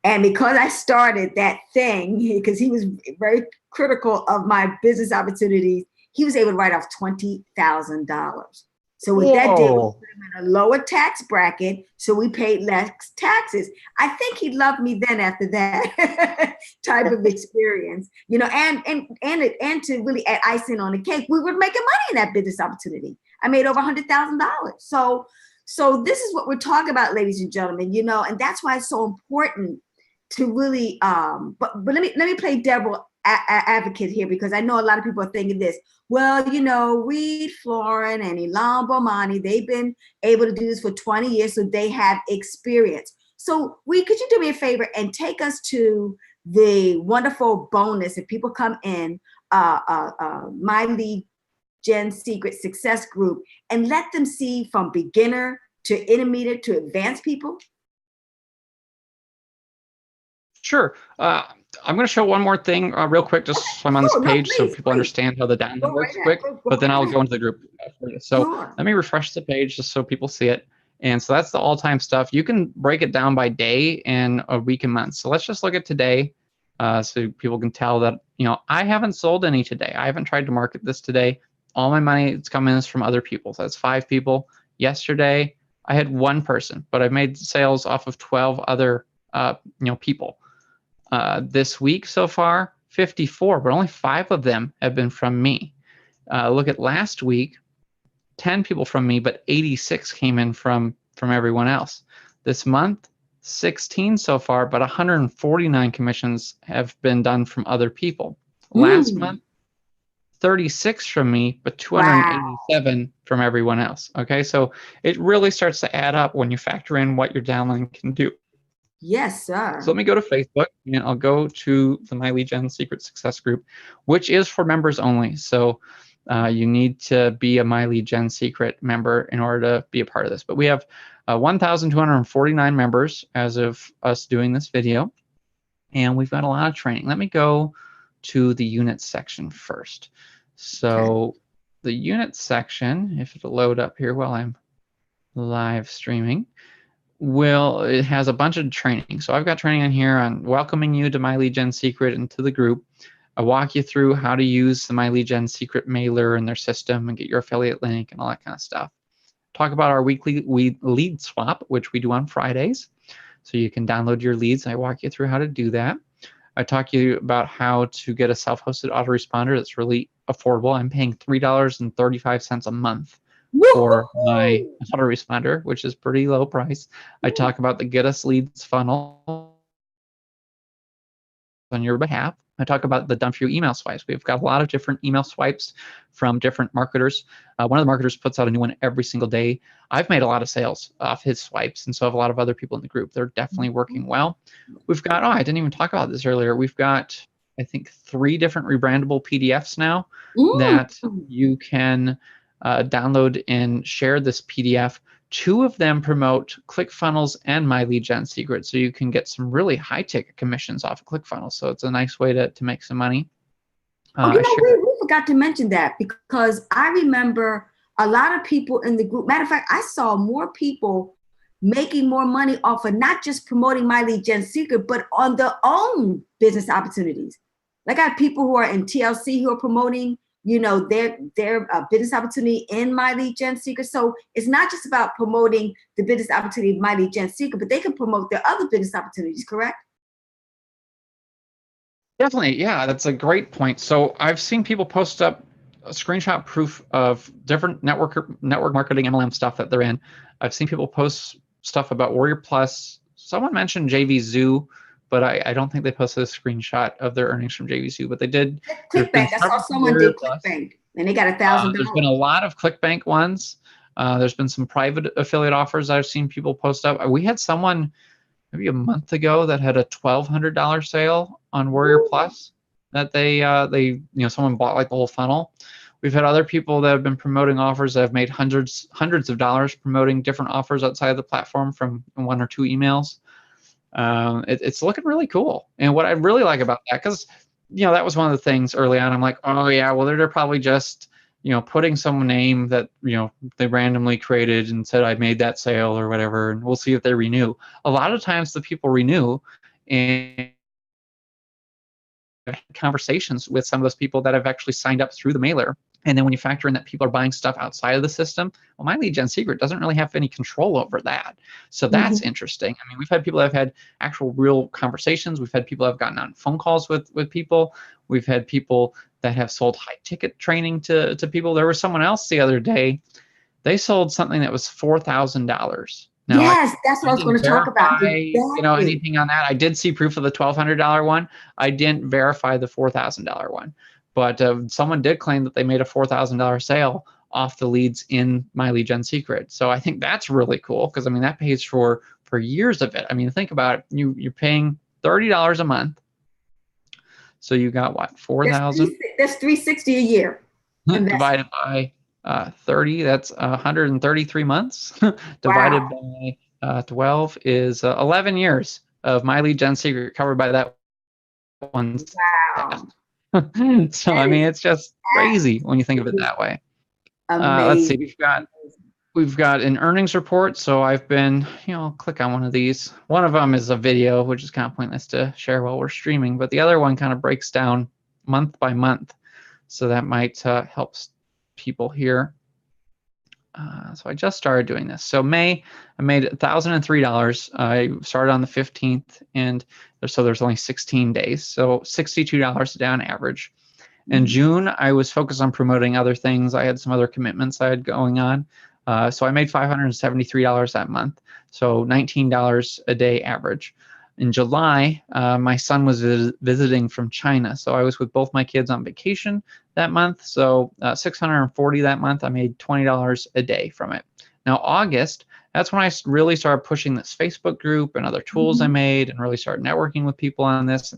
And because I started that thing, because he was very critical of my business opportunities, he was able to write off $20,000. So what that did was put him in a lower tax bracket, so we paid less taxes. I think he loved me then after that type of experience, and to really add icing on the cake, we were making money in that business opportunity. I made over $100,000. So this is what we're talking about, ladies and gentlemen, and that's why it's so important to really, but let me play devil advocate here, because I know a lot of people are thinking this. Well, Reed Florin and Ilan Bomani, they've been able to do this for 20 years, so they have experience. So could you do me a favor and take us to the wonderful bonus if people come in, My Lead Gen Secret Success Group, and let them see from beginner to intermediate to advanced people? Sure. I'm going to show one more thing real quick, just so I'm on this page, so people understand how the download works quick, but then I'll go into the group for you. So let me refresh the page just so people see it. And so that's the all-time stuff. You can break it down by day and a week and month. So let's just look at today so people can tell that, I haven't sold any today. I haven't tried to market this today. All my money that's coming is from other people. So that's 5 people. Yesterday, I had 1 person, but I made sales off of 12 other people. This week so far, 54, but only 5 of them have been from me. Look at last week, 10 people from me, but 86 came in from everyone else. This month, 16 so far, but 149 commissions have been done from other people. Last month, 36 from me, but 287 from everyone else. Okay, so it really starts to add up when you factor in what your downline can do. Yes, sir. So let me go to Facebook, and I'll go to the My Lead Gen Secret Success Group, which is for members only. So you need to be a My Lead Gen Secret member in order to be a part of this. But we have 1,249 members as of us doing this video, and we've got a lot of training. Let me go to the units section first. So the units section, if it'll load up here while I'm live streaming, it has a bunch of training. So I've got training on here on welcoming you to My Lead Gen Secret and to the group. I walk you through how to use the My Lead Gen Secret mailer in their system and get your affiliate link and all that kind of stuff. Talk about our weekly lead swap, which we do on Fridays. So you can download your leads. I walk you through how to do that. I talk to you about how to get a self-hosted autoresponder that's really affordable. I'm paying $3.35 a month for my autoresponder, which is pretty low price. I talk about the Get Us Leads funnel on your behalf. I talk about the Done For You email swipes. We've got a lot of different email swipes from different marketers. One of the marketers puts out a new one every single day. I've made a lot of sales off his swipes, and so have a lot of other people in the group. They're definitely working well. We've got, I didn't even talk about this earlier. We've got, I think, 3 different rebrandable PDFs now that you can download and share this PDF. 2 of them promote ClickFunnels and My Lead Gen Secret, so you can get some really high-ticket commissions off of ClickFunnels. So it's a nice way to make some money. We forgot to mention that, because I remember a lot of people in the group. Matter of fact, I saw more people making more money off of not just promoting My Lead Gen Secret, but on their own business opportunities. Like I have people who are in TLC who are promoting, you know, their business opportunity in My Lead Gen Secret. So it's not just about promoting the business opportunity of My Lead Gen Secret, but they can promote their other business opportunities, correct? Definitely, yeah, that's a great point. So I've seen people post up a screenshot proof of different network marketing MLM stuff that they're in. I've seen people post stuff about Warrior Plus. Someone mentioned JV Zoo, but I don't think they posted a screenshot of their earnings from JV Zoo, but they did. ClickBank. I saw someone did ClickBank, and they got $1,000. There's been a lot of ClickBank ones. There's been some private affiliate offers I've seen people post up. We had someone maybe a month ago that had a $1,200 sale on Warrior Plus that they someone bought like the whole funnel. We've had other people that have been promoting offers that have made hundreds of dollars promoting different offers outside of the platform from 1 or 2 emails. It's looking really cool. And what I really like about that, because that was one of the things early on. I'm like, oh yeah, well they're probably just putting some name that they randomly created and said I made that sale or whatever, and we'll see if they renew. A lot of times the people renew, and conversations with some of those people that have actually signed up through the mailer. And then when you factor in that people are buying stuff outside of the system, well, My Lead Gen Secret doesn't really have any control over that. So that's interesting. I mean, we've had people that have had actual real conversations. We've had people that have gotten on phone calls with people. We've had people that have sold high ticket training to people. There was someone else the other day. They sold something that was $4,000. Now, yes, that's what I was going to talk about. Exactly. Anything on that? I did see proof of the $1,200 one. I didn't verify the $4,000 one, but someone did claim that they made a $4,000 sale off the leads in My Lead Gen Secret. So I think that's really cool, because I mean that pays for years of it. I mean, think about it. You're paying $30 a month, so you got what, 4,000? That's $360 a year divided by 30. That's 133 months. Divided by 12 is 11 years of My Lead Gen Secret covered by that one. Wow. So I mean, it's just crazy when you think of it that way. Let's see. We've got an earnings report. So I've been, I'll click on one of these. One of them is a video, which is kind of pointless to share while we're streaming, but the other one kind of breaks down month by month. So that might help people here. So I just started doing this. So May, I made $1,003. I started on the 15th, and so there's only 16 days. So $62 a day on average. In June, I was focused on promoting other things. I had some other commitments I had going on. So I made $573 that month. So $19 a day average. In July, my son was visiting from China. So I was with both my kids on vacation that month. So $640 that month. I made $20 a day from it. Now, August, that's when I really started pushing this Facebook group and other tools I made, and really started networking with people on this.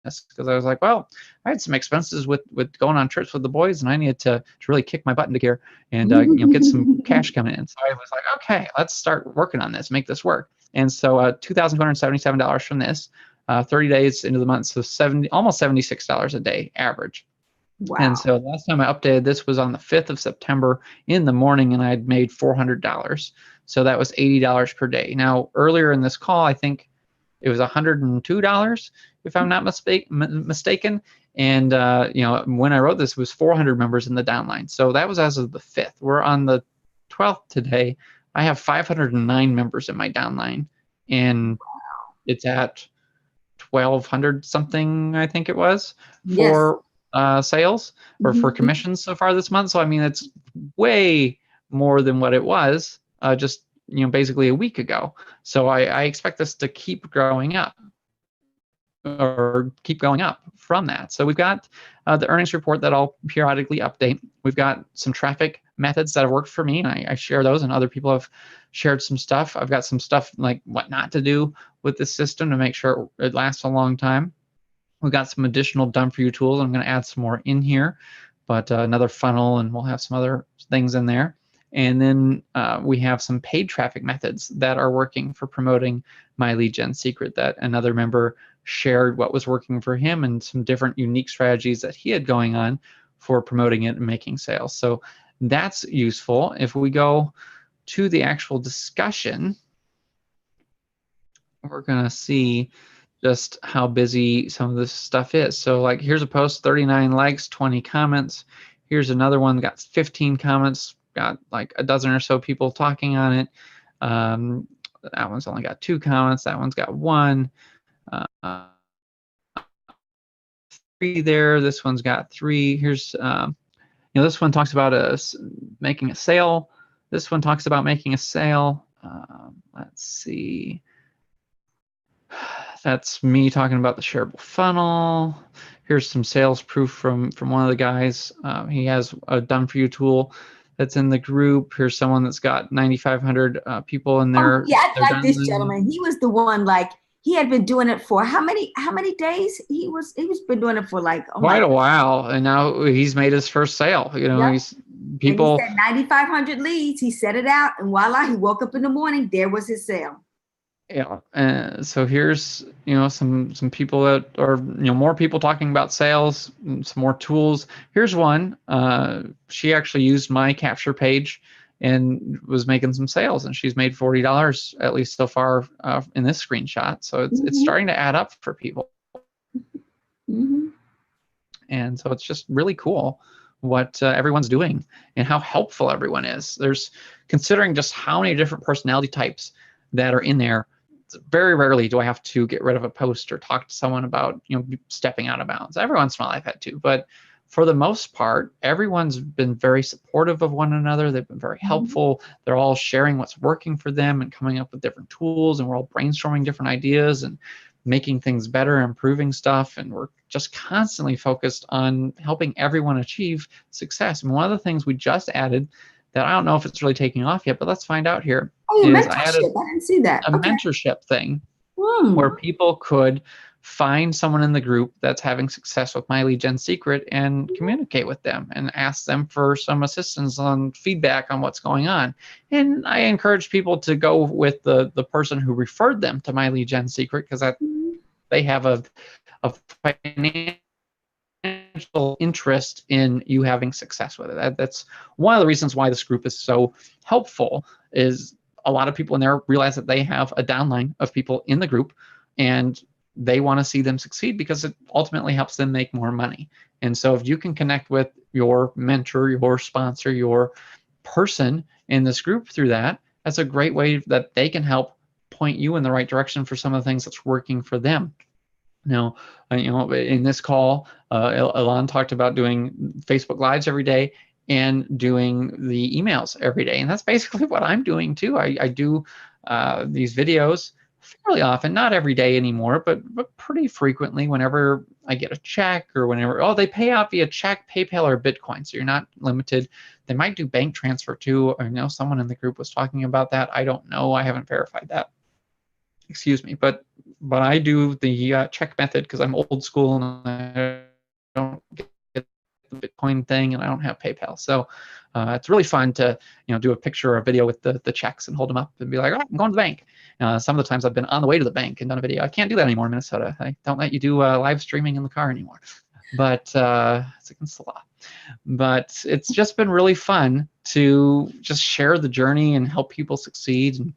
Because I was like, well, I had some expenses with going on trips with the boys, and I needed to really kick my butt into gear and get some cash coming in. So I was like, okay, let's start working on this, make this work. And so $2,277 from this, 30 days into the month, so almost $76 a day average. Wow. And so last time I updated this was on the 5th of September in the morning, and I had made $400. So that was $80 per day. Now, earlier in this call, I think it was $102, if I'm not mistaken. And when I wrote this, it was 400 members in the downline. So that was as of the 5th. We're on the 12th today. I have 509 members in my downline, and it's at 1,200 something, I think it was, for sales or for commissions so far this month. So I mean, it's way more than what it was just basically a week ago. So I expect this to keep growing up, or keep going up from that. So we've got the earnings report that I'll periodically update. We've got some traffic methods that have worked for me, and I share those, and other people have shared some stuff. I've got some stuff like what not to do with this system to make sure it lasts a long time. We've got some additional done for you tools. I'm going to add some more in here, but another funnel, and we'll have some other things in there. And then we have some paid traffic methods that are working for promoting My Lead Gen Secret, that another member shared what was working for him and some different unique strategies that he had going on for promoting it and making sales. So that's useful. If we go to the actual discussion, we're going to see just how busy some of this stuff is. So like here's a post, 39 likes, 20 comments. Here's another one, got 15 comments, got like a dozen or so people talking on it. That one's only got 2 comments. That one's got 1. 3 there. This one's got 3. Here's, this one talks about making a sale. This one talks about making a sale. Let's see. That's me talking about the shareable funnel. Here's some sales proof from one of the guys. He has a done for you tool that's in the group. Here's someone that's got 9,500 people in there. Yeah, I like this gentleman. He was the one, like, he had been doing it for how many days? He was been doing it for like quite a while, and now he's made his first sale. He's people. And he said 9,500 leads. He set it out, and voila, he woke up in the morning. There was his sale. Yeah. So here's some people that are more people talking about sales, some more tools. Here's one. She actually used my capture page and was making some sales, and she's made $40 at least so far in this screenshot. So it's starting to add up for people. And so it's just really cool what everyone's doing and how helpful everyone is. There's considering just how many different personality types that are in there. Very rarely do I have to get rid of a post or talk to someone about stepping out of bounds. Every once in a while I've had to, but for the most part, everyone's been very supportive of one another. They've been very helpful. They're all sharing what's working for them and coming up with different tools, and we're all brainstorming different ideas and making things better, improving stuff, and we're just constantly focused on helping everyone achieve success. And one of the things we just added that I don't know if it's really taking off yet, but let's find out here. Oh, mentorship. I didn't see that. A mentorship thing where people could find someone in the group that's having success with MyLeadGenSecret and communicate with them and ask them for some assistance on feedback on what's going on. And I encourage people to go with the person who referred them to MyLeadGenSecret, because that they have a financial interest in you having success with it. That's one of the reasons why this group is so helpful. Is a lot of people in there realize that they have a downline of people in the group, and they want to see them succeed because it ultimately helps them make more money. And so if you can connect with your mentor, your sponsor, your person in this group through that, that's a great way that they can help point you in the right direction for some of the things that's working for them. Now, in this call, Elan talked about doing Facebook Lives every day and doing the emails every day. And that's basically what I'm doing too. I do these videos fairly often, not every day anymore, but pretty frequently whenever I get a check or whenever, they pay out via check, PayPal, or Bitcoin. So you're not limited. They might do bank transfer too. I know someone in the group was talking about that. I don't know. I haven't verified that. Excuse me. But I do the check method because I'm old school and I don't get the Bitcoin thing and I don't have PayPal. So it's really fun to do a picture or a video with the checks and hold them up and be like, oh, I'm going to the bank. Some of the times I've been on the way to the bank and done a video. I can't do that anymore in Minnesota. I don't let you do live streaming in the car anymore. But it's against the law. But it's just been really fun to just share the journey and help people succeed and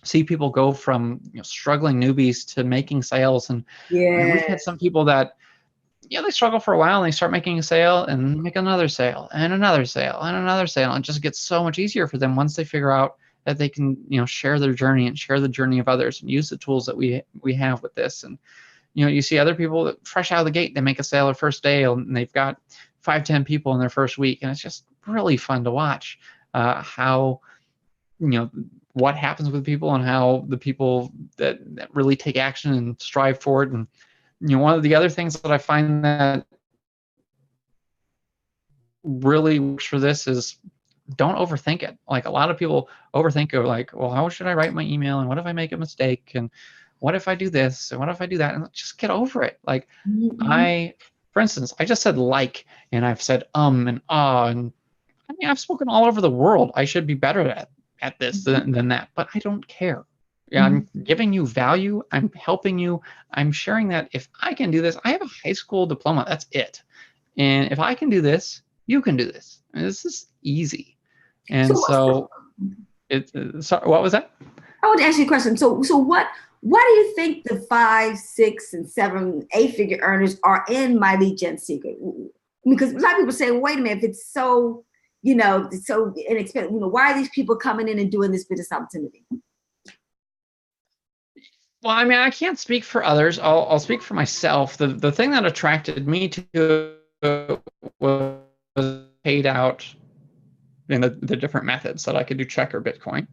see people go from struggling newbies to making sales. And we've had some people that they struggle for a while and they start making a sale and make another sale and another sale and another sale. And it just gets so much easier for them once they figure out that they can share their journey and share the journey of others and use the tools that we have with this. And you see other people that fresh out of the gate, they make a sale their first day and they've got 5-10 people in their first week, and it's just really fun to watch how what happens with people and how the people that really take action and strive forward. And one of the other things that I find that really works for this is don't overthink it. Like a lot of people overthink it, like, well, how should I write my email? And what if I make a mistake? And what if I do this? And what if I do that? And just get over it. Like for instance, I just said and I've said and and I mean, I've spoken all over the world. I should be better at this than that, but I don't care. Yeah, I'm giving you value. I'm helping you. I'm sharing that if I can do this, I have a high school diploma. That's it. And if I can do this, you can do this. And this is easy. And so Sorry, what was that? I want to ask you a question. So why do you think the 5, 6, and 7, 8-figure earners are in My Lead Gen Secret? Because a lot of people say, wait a minute, if it's so, it's so inexpensive, why are these people coming in and doing this business opportunity? Well, I mean, I can't speak for others. I'll speak for myself. The thing that attracted me to it was paid out in the different methods that I could do check or Bitcoin,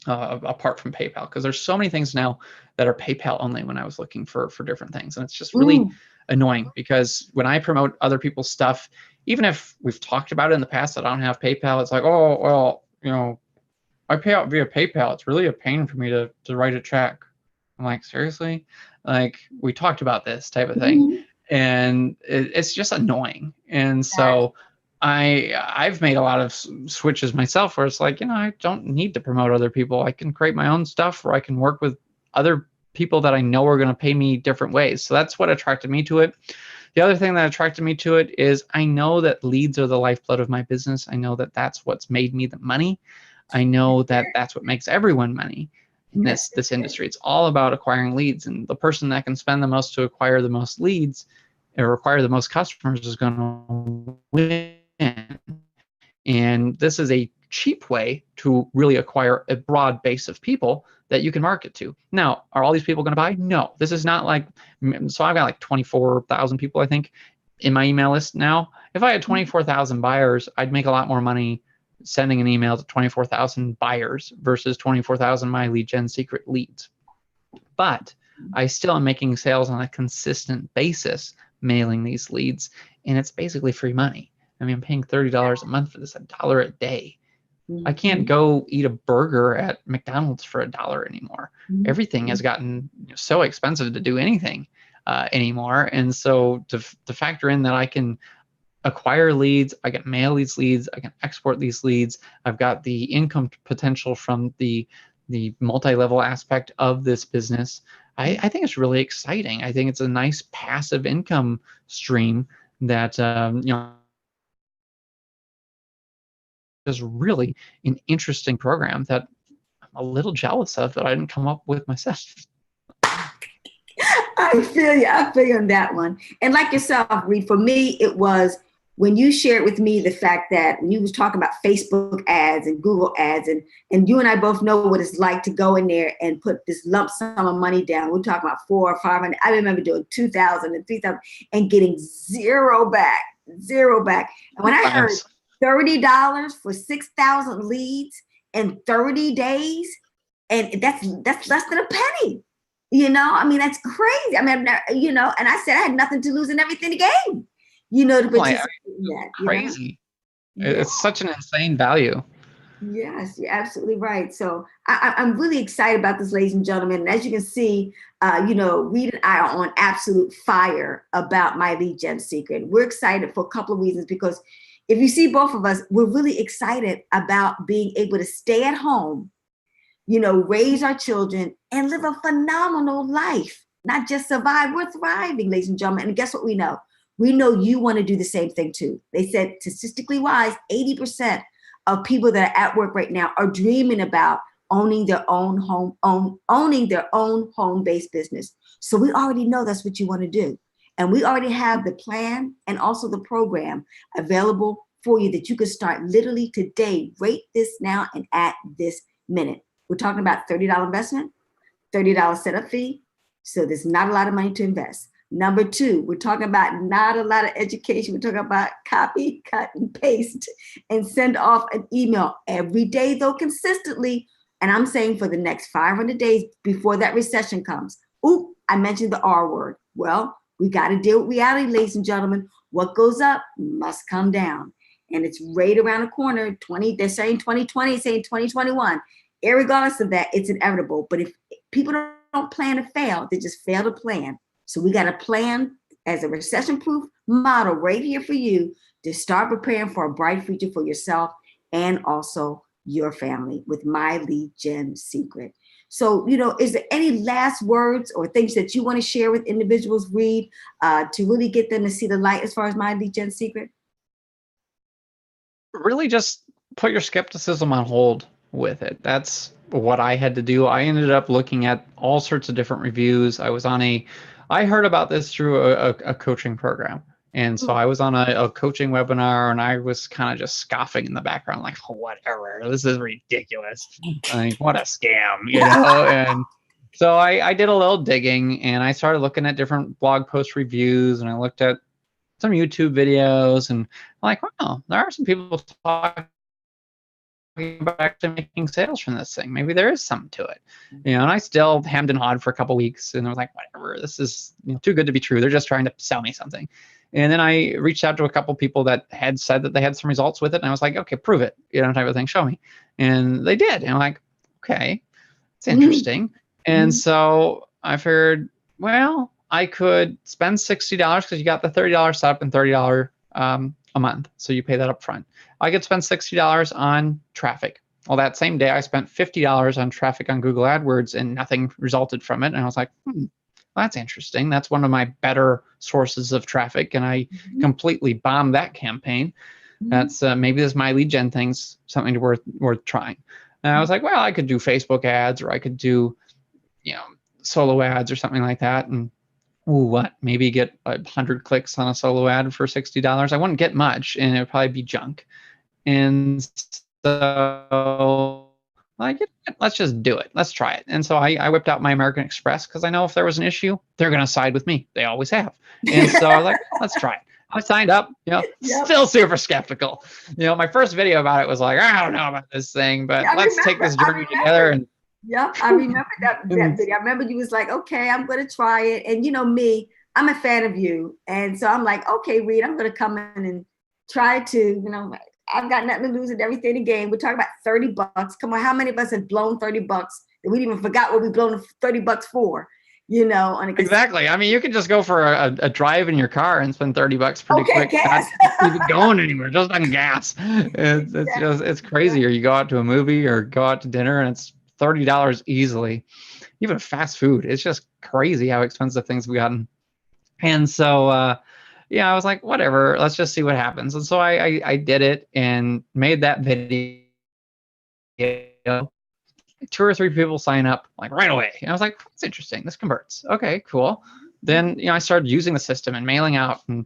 apart from PayPal, because there's so many things now that are PayPal only when I was looking for different things. And it's just really annoying, because when I promote other people's stuff, even if we've talked about it in the past that I don't have PayPal, it's like, oh, well, I pay out via PayPal. It's really a pain for me to write a check. I'm like, seriously? Like, we talked about this type of thing. And it's just annoying. And so I've made a lot of switches myself where it's like, I don't need to promote other people. I can create my own stuff, or I can work with other people that I know are going to pay me different ways. So that's what attracted me to it. The other thing that attracted me to it is I know that leads are the lifeblood of my business. I know that that's what's made me the money. I know that that's what makes everyone money in this industry. It's all about acquiring leads, and the person that can spend the most to acquire the most leads or acquire the most customers is going to win. And this is a cheap way to really acquire a broad base of people that you can market to. Now, are all these people going to buy? No. This is not like, so I've got like 24,000 people, I think, in my email list now. If I had 24,000 buyers, I'd make a lot more money sending an email to 24,000 buyers versus 24,000 My Lead Gen Secret leads. But I still am making sales on a consistent basis, mailing these leads, and it's basically free money. I mean, I'm paying $30 a month for this, $1 a day. I can't go eat a burger at McDonald's for $1 anymore. Everything has gotten so expensive to do anything anymore. And so to factor in that I can acquire leads, I can mail these leads, I can export these leads, I've got the income potential from the multi-level aspect of this business. I think it's really exciting. I think it's a nice passive income stream that is really an interesting program that I'm a little jealous of that I didn't come up with myself. I feel you on that one. And like yourself, Reed, for me, it was when you shared with me the fact that when you was talking about Facebook ads and Google ads, and you and I both know what it's like to go in there and put this lump sum of money down. We're talking about 400 or 500. I remember doing 2,000 and 3,000 and getting zero back. And when I heard $30 for 6,000 leads in 30 days, and that's less than a penny. I mean, that's crazy. I mean, and I said I had nothing to lose and everything to gain. To participate in that. Crazy. It's such an insane value. Yes, you're absolutely right. So I'm really excited about this, ladies and gentlemen. And as you can see, Reed and I are on absolute fire about My Lead Gen Secret. We're excited for a couple of reasons, because if you see both of us, we're really excited about being able to stay at home, raise our children and live a phenomenal life, not just survive. We're thriving, ladies and gentlemen. And guess what we know? We know you want to do the same thing too. They said, statistically wise, 80% of people that are at work right now are dreaming about owning their own home-based business. So we already know that's what you want to do. And we already have the plan and also the program available for you that you can start literally today, right this now and at this minute. We're talking about $30 investment, $30 setup fee. So there's not a lot of money to invest. Number two, we're talking about not a lot of education. We're talking about copy, cut, and paste, and send off an email every day, though consistently. And I'm saying for the next 500 days before that recession comes. Ooh, I mentioned the R word. Well, we got to deal with reality, ladies and gentlemen. What goes up must come down. And it's right around the corner. They're saying 2020, saying 2021. Irregardless of that, it's inevitable. But if people don't plan to fail, they just fail to plan. So we got a plan as a recession-proof model right here for you to start preparing for a bright future for yourself and also your family with My Lead Gen Secret. So, is there any last words or things that you want to share with individuals, Reed, to really get them to see the light as far as My Lead Gen Secret? Really just put your skepticism on hold. with it. That's what I had to do. I ended up looking at all sorts of different reviews. I heard about this through a coaching program. And so I was on a coaching webinar, and I was kind of just scoffing in the background, like, oh, whatever, this is ridiculous. Like, what a scam, you know? And so I did a little digging, and I started looking at different blog post reviews, and I looked at some YouTube videos, and I'm like, wow, there are some people talking about actually making sales from this thing. Maybe there is something to it, you know. And I still hemmed and hawed for a couple weeks, and I was like, whatever, this is, you know, too good to be true. They're just trying to sell me something. And then I reached out to a couple people that had said that they had some results with it, and I was like, okay, prove it, you know, type of thing, show me. And they did, and I'm like, okay, it's interesting. And so I figured, well, I could spend $60 because you got the $30 setup and $30 a month. So you pay that up front. I could spend $60 on traffic. Well, that same day I spent $50 on traffic on Google AdWords, and nothing resulted from it. And I was like, well, that's interesting. That's one of my better sources of traffic. And I completely bombed that campaign. That's maybe this My Lead Gen thing's something worth trying. And I was like, well, I could do Facebook ads, or I could do, you know, solo ads or something like that. And maybe get 100 clicks on a solo ad for $60. I wouldn't get much, and it would probably be junk. And so, like, let's just do it. Let's try it. And so I whipped out my American Express, because I know if there was an issue, they're going to side with me. They always have. And so I was like, let's try it. I signed up, you know, still super skeptical. You know, my first video about it was like, I don't know about this thing, but let's take this journey together. And yep, I remember that video. I remember you was like, okay, I'm going to try it. And you know me, I'm a fan of you. And so I'm like, okay, Reed, I'm going to come in and try to, you know, I've got nothing to lose and everything to gain. We're talking about $30. Come on, how many of us have blown $30 that we even forgot what we blown $30 for? You know, exactly. I mean, you can just go for a drive in your car and spend $30 pretty quick. Gas. Not even going anywhere, just on gas. It's crazy. Or you go out to a movie or go out to dinner, and it's $30 easily. Even fast food, it's just crazy how expensive things have gotten. And so, I was like, whatever, let's just see what happens. And so I did it and made that video. 2 or 3 people sign up like right away. And I was like, that's interesting. This converts. Okay, cool. Then, I started using the system and mailing out, and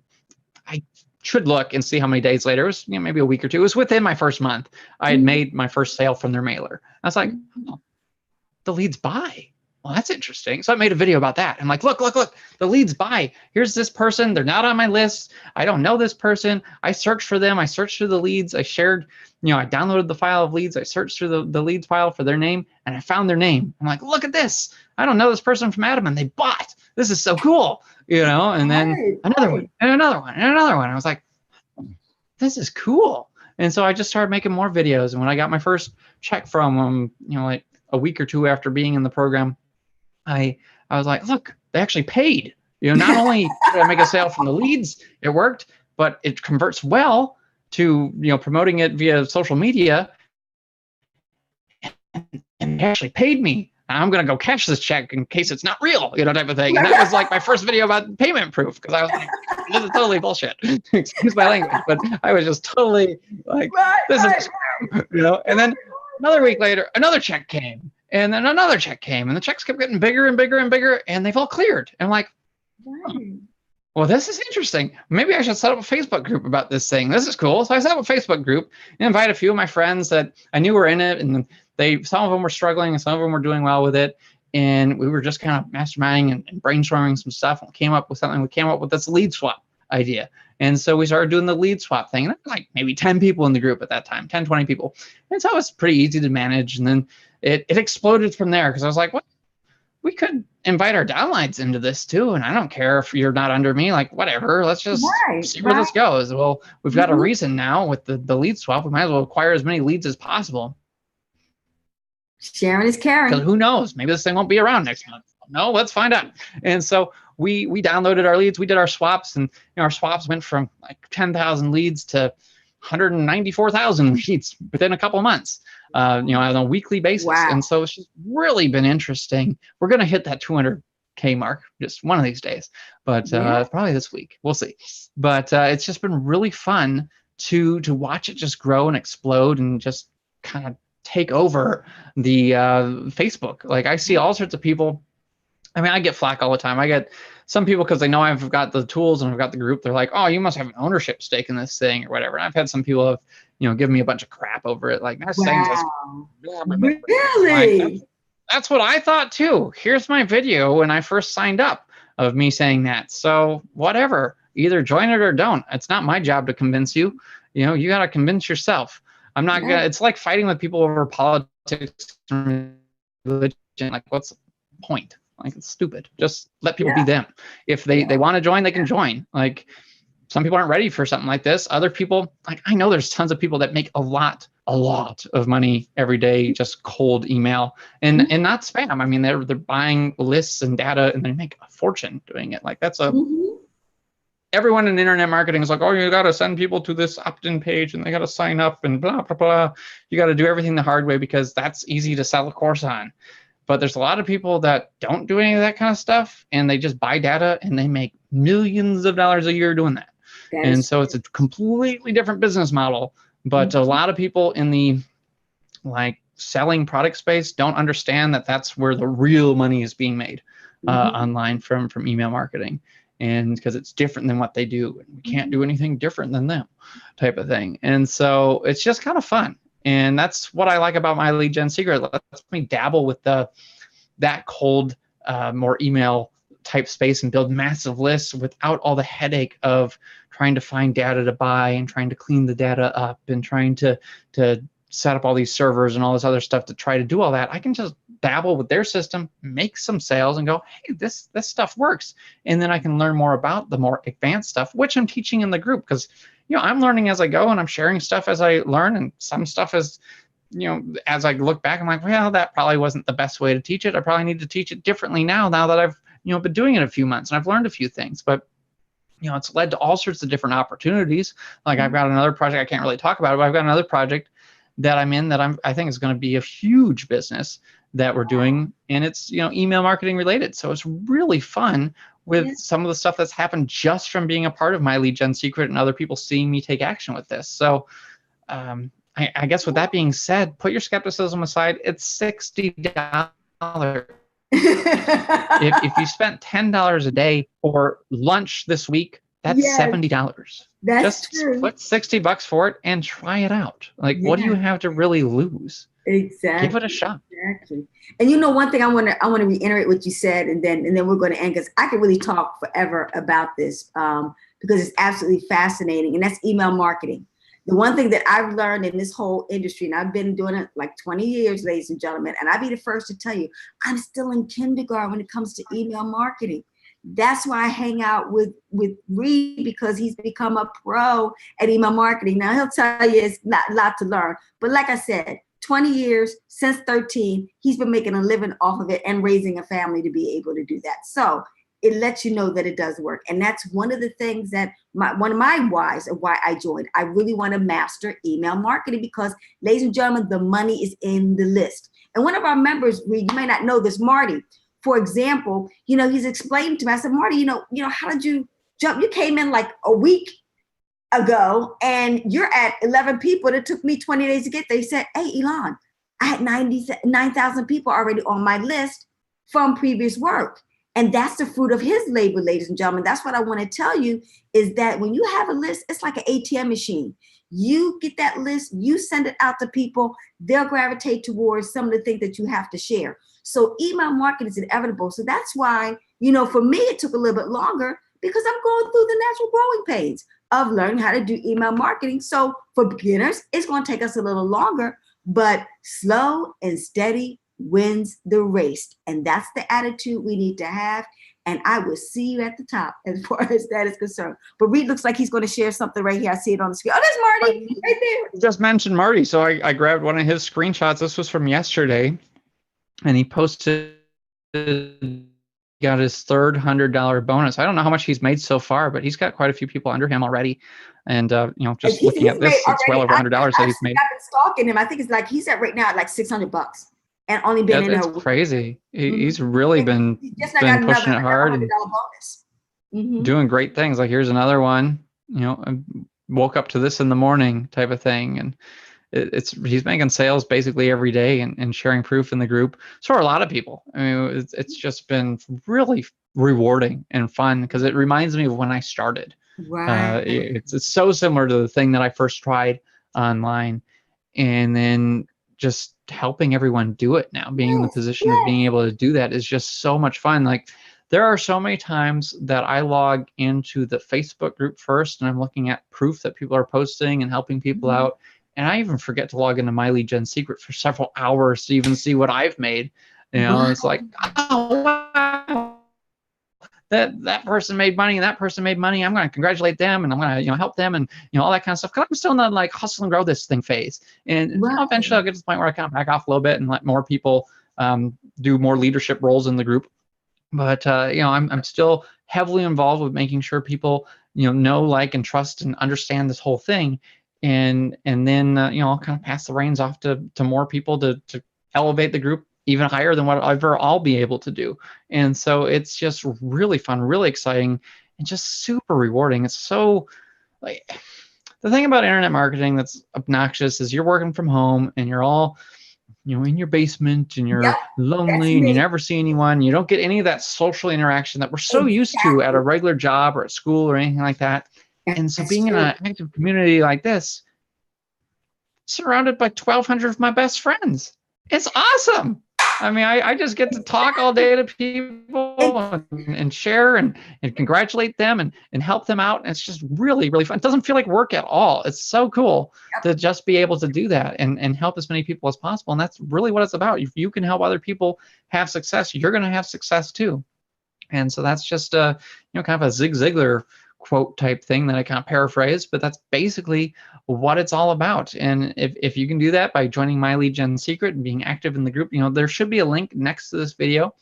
I should look and see how many days later. It was, maybe a week or two. It was within my first month. I had made my first sale from their mailer. I was like, oh, the leads buy. Well, that's interesting. So I made a video about that. I'm like, look, the leads buy. Here's this person. They're not on my list. I don't know this person. I searched for them. I searched through the leads. I shared, I downloaded the file of leads. I searched through the leads file for their name, and I found their name. I'm like, look at this. I don't know this person from Adam, and they bought. This is so cool, and then another one and another one and another one. I was like, this is cool. And so I just started making more videos. And when I got my first check from them, like a week or two after being in the program, I was like, look, they actually paid. Not only did I make a sale from the leads, it worked, but it converts well to, promoting it via social media. And they actually paid me. I'm going to go cash this check in case it's not real, type of thing. And that was like my first video about payment proof, because I was like, this is totally bullshit. Excuse my language, but I was just totally like, this is, and then another week later, another check came. And then another check came, and the checks kept getting bigger and bigger and bigger, and they've all cleared. And I'm like, well, this is interesting. Maybe I should set up a Facebook group about this thing. This is cool. So I set up a Facebook group and invited a few of my friends that I knew were in it, and some of them were struggling, and some of them were doing well with it. And we were just kind of masterminding and brainstorming some stuff, and came up with something. We came up with this lead swap idea. And so we started doing the lead swap thing. And there were like maybe 10 people in the group at that time, 10, 20 people. And so it was pretty easy to manage. And then it exploded from there, because I was like, what? We could invite our downlines into this too. And I don't care if you're not under me, like whatever, let's just see where this goes. Well, we've got a reason now with the lead swap. We might as well acquire as many leads as possible. Sharing is caring. Because who knows? Maybe this thing won't be around next month. No, let's find out. And so we downloaded our leads. We did our swaps, and our swaps went from like 10,000 leads to 194,000 leads within a couple of months. On a weekly basis. Wow. And so it's just really been interesting. We're going to hit that 200K mark just one of these days, but probably this week. We'll see. But it's just been really fun to watch it just grow and explode, and just kind of take over the Facebook. Like I see all sorts of people. I mean, I get flack all the time. I get some people because they know I've got the tools and I've got the group. They're like, "Oh, you must have an ownership stake in this thing or whatever." And I've had some people have, given me a bunch of crap over it. Like, this thing just blah, blah, blah. Really? Like, that's what I thought too. Here's my video when I first signed up of me saying that. So whatever, either join it or don't. It's not my job to convince you. You got to convince yourself. I'm not gonna. It's like fighting with people over politics and religion. Like, what's the point? Like, it's stupid. Just let people be them. If they want to join, they can join. Like, some people aren't ready for something like this. Other people, like, I know there's tons of people that make a lot of money every day, just cold email and not spam. I mean, they're buying lists and data and they make a fortune doing it. Like, that's everyone in internet marketing is like, oh, you got to send people to this opt-in page and they got to sign up and blah, blah, blah. You got to do everything the hard way because that's easy to sell a course on. But there's a lot of people that don't do any of that kind of stuff and they just buy data and they make millions of dollars a year doing that. And so it's a completely different business model. But a lot of people in the selling product space don't understand that that's where the real money is being made online from email marketing. And because it's different than what they do. And we can't do anything different than them type of thing. And so it's just kind of fun. And that's what I like about my lead gen secret. It lets me dabble with that cold, more email type space and build massive lists without all the headache of trying to find data to buy and trying to clean the data up and trying to set up all these servers and all this other stuff to try to do all that. I can just dabble with their system, make some sales and go, hey, this stuff works. And then I can learn more about the more advanced stuff, which I'm teaching in the group because I'm learning as I go and I'm sharing stuff as I learn. And some stuff is, as I look back, I'm like, well, that probably wasn't the best way to teach it. I probably need to teach it differently now that I've, been doing it a few months and I've learned a few things. But, it's led to all sorts of different opportunities. Like I've got another project, I can't really talk about it, but I've got another project that I'm in that I think is going to be a huge business that we're doing. And it's, email marketing related. So it's really fun with some of the stuff that's happened just from being a part of my lead gen secret and other people seeing me take action with this. So I guess with that being said, put your skepticism aside. It's $60. if you spent $10 a day for lunch this week, that's $70. That's just true. Put $60 for it and try it out. Like, what do you have to really lose? Exactly. Give it a shot. Exactly. And one thing I want to reiterate what you said, and then we're going to end because I could really talk forever about this because it's absolutely fascinating, and that's email marketing. The one thing that I've learned in this whole industry, and I've been doing it like 20 years, ladies and gentlemen, and I'll be the first to tell you, I'm still in kindergarten when it comes to email marketing. That's why I hang out with Reed because he's become a pro at email marketing. Now he'll tell you it's not a lot to learn, but like I said, 20 years since 13, he's been making a living off of it and raising a family to be able to do that. So it lets you know that it does work. And that's one of the things that one of my whys of why I joined. I really want to master email marketing because, ladies and gentlemen, the money is in the list. And one of our members, Reed, you may not know this, Marty, for example, he's explained to me, I said, Marty, how did you jump? You came in like a week ago and you're at 11 people. It took me 20 days to get there. He said, hey, Elon, I had 9,000 people already on my list from previous work. And that's the fruit of his labor, ladies and gentlemen. That's what I want to tell you is that when you have a list, it's like an ATM machine. You get that list, you send it out to people, they'll gravitate towards some of the things that you have to share. So email marketing is inevitable. So that's why, for me, it took a little bit longer because I'm going through the natural growing pains of learning how to do email marketing. So for beginners, it's going to take us a little longer, but slow and steady wins the race. And that's the attitude we need to have. And I will see you at the top as far as that is concerned. But Reed looks like he's going to share something right here. I see it on the screen. Oh, there's Marty right there. You just mentioned Marty. So I grabbed one of his screenshots. This was from yesterday. And he posted, got his third $100 bonus. I don't know how much he's made so far, but he's got quite a few people under him already. And, just looking at this, it's well over $100 that he's made. I've been stalking him. I think it's like he's at right now at like $600 and only been in it's crazy. He's really been pushing it hard and doing great things. Like here's another one, I woke up to this in the morning type of thing. And he's making sales basically every day and sharing proof in the group. So are a lot of people. I mean, it's just been really rewarding and fun because it reminds me of when I started. Right. It's so similar to the thing that I first tried online, and then just helping everyone do it now, being in the position of being able to do that is just so much fun. Like, there are so many times that I log into the Facebook group first and I'm looking at proof that people are posting and helping people out. And I even forget to log into MyLeadGenSecret for several hours to even see what I've made. You know, it's like, oh, wow, that person made money and that person made money. I'm going to congratulate them and I'm going to, help them and, all that kind of stuff. Cause I'm still in the like hustle and grow this thing phase. And eventually I'll get to the point where I kind of back off a little bit and let more people do more leadership roles in the group. But, I'm still heavily involved with making sure people, know, like, and trust and understand this whole thing. And then, I'll kind of pass the reins off to more people to elevate the group even higher than whatever I'll be able to do. And so it's just really fun, really exciting, and just super rewarding. It's so, like, the thing about internet marketing that's obnoxious is you're working from home and you're all, in your basement and you're lonely and you never see anyone. You don't get any of that social interaction that we're so used to at a regular job or at school or anything like that. And so being in an active community like this, surrounded by 1,200 of my best friends, it's awesome. I mean, I just get to talk all day to people and share and congratulate them and help them out. And it's just really, really fun. It doesn't feel like work at all. It's so cool to just be able to do that and help as many people as possible. And that's really what it's about. If you can help other people have success, you're going to have success too. And so that's just kind of a Zig Ziglar quote type thing that I kind of paraphrase, but that's basically what it's all about. And if you can do that by joining MyLeadGenSecret and being active in the group, there should be a link next to this video.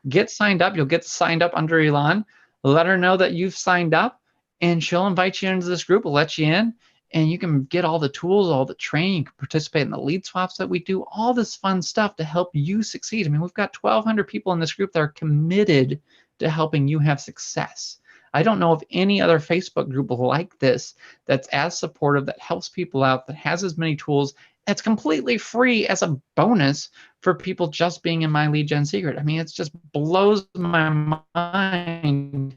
Get signed up. You'll get signed up under Elon. Let her know that you've signed up and she'll invite you into this group. We'll let you in and you can get all the tools, all the training. You can participate in the lead swaps that we do, all this fun stuff to help you succeed. I mean, we've got 1,200 people in this group that are committed to helping you have success. I don't know of any other Facebook group like this that's as supportive, that helps people out, that has as many tools, that's completely free as a bonus for people just being in MyLeadGenSecret. I mean, it just blows my mind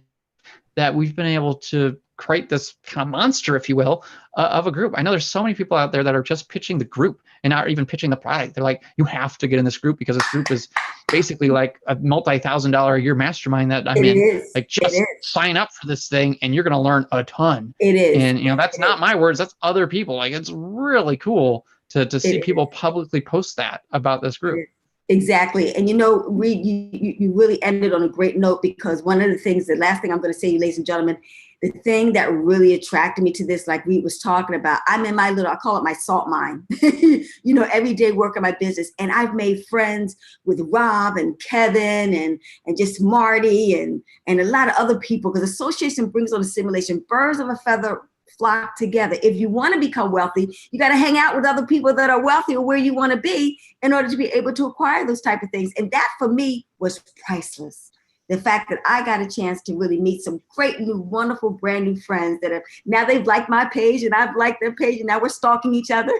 that we've been able to create this kind of monster, if you will, of a group. I know there's so many people out there that are just pitching the group and not even pitching the product. They're like, you have to get in this group because this group is basically like a multi-$1,000 a year mastermind that I'm in. Like, just sign up for this thing and you're going to learn a ton. It is. And, that's not my words. That's other people. Like, it's really cool to see people publicly post that about this group. Exactly. And you really ended on a great note, because one of the things, the last thing I'm going to say, ladies and gentlemen, the thing that really attracted me to this, like we was talking about, I'm in my little, I call it my salt mine, every day working my business. And I've made friends with Rob and Kevin and just Marty and a lot of other people, because association brings on a simulation. Birds of a feather flock together. If you want to become wealthy, you got to hang out with other people that are wealthy or where you want to be in order to be able to acquire those type of things. And that for me was priceless. The fact that I got a chance to really meet some great new, wonderful, brand new friends that are now they've liked my page and I've liked their page, and now we're stalking each other.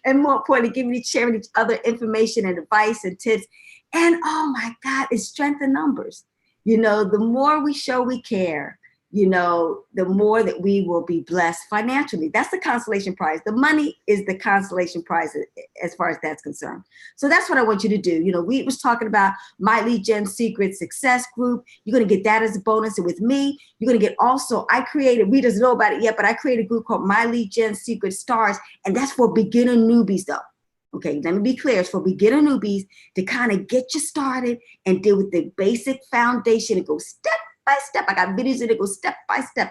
And more importantly, sharing each other information and advice and tips. And oh my God, it's strength in numbers. The more we show we care, the more that we will be blessed financially. That's the consolation prize. The money is the consolation prize as far as that's concerned. So that's what I want you to do. We was talking about MyLeadGenSecret Success Group. You're going to get that as a bonus. And with me, you're going to get also, we doesn't know about it yet, but I created a group called MyLeadGenSecret Stars. And that's for beginner newbies though. Okay, let me be clear. It's for beginner newbies to kind of get you started and deal with the basic foundation and go step by step. I got videos that go step by step,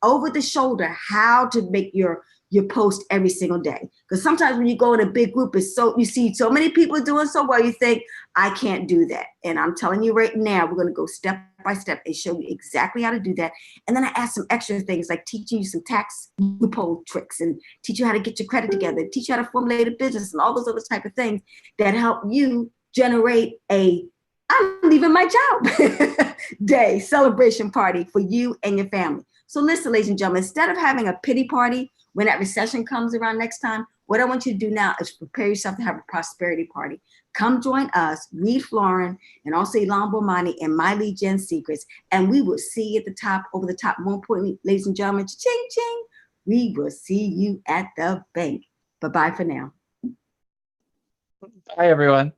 over the shoulder, how to make your post every single day. Because sometimes when you go in a big group, you see so many people doing so well, you think, I can't do that. And I'm telling you right now, we're going to go step by step and show you exactly how to do that. And then I add some extra things like teaching you some tax loophole tricks and teach you how to get your credit together, teach you how to formulate a business and all those other type of things that help you generate I'm leaving my job day celebration party for you and your family. So listen, ladies and gentlemen, instead of having a pity party when that recession comes around next time, What I want you to do now is prepare yourself to have a prosperity party. Come join us, Reed Florin, and also Ilan Bomani and My Lead Gen Secrets. And we will see you at the top, over the top. More importantly, ladies and gentlemen, ching ching. We will see you at the bank. Bye-bye for now. Bye, everyone.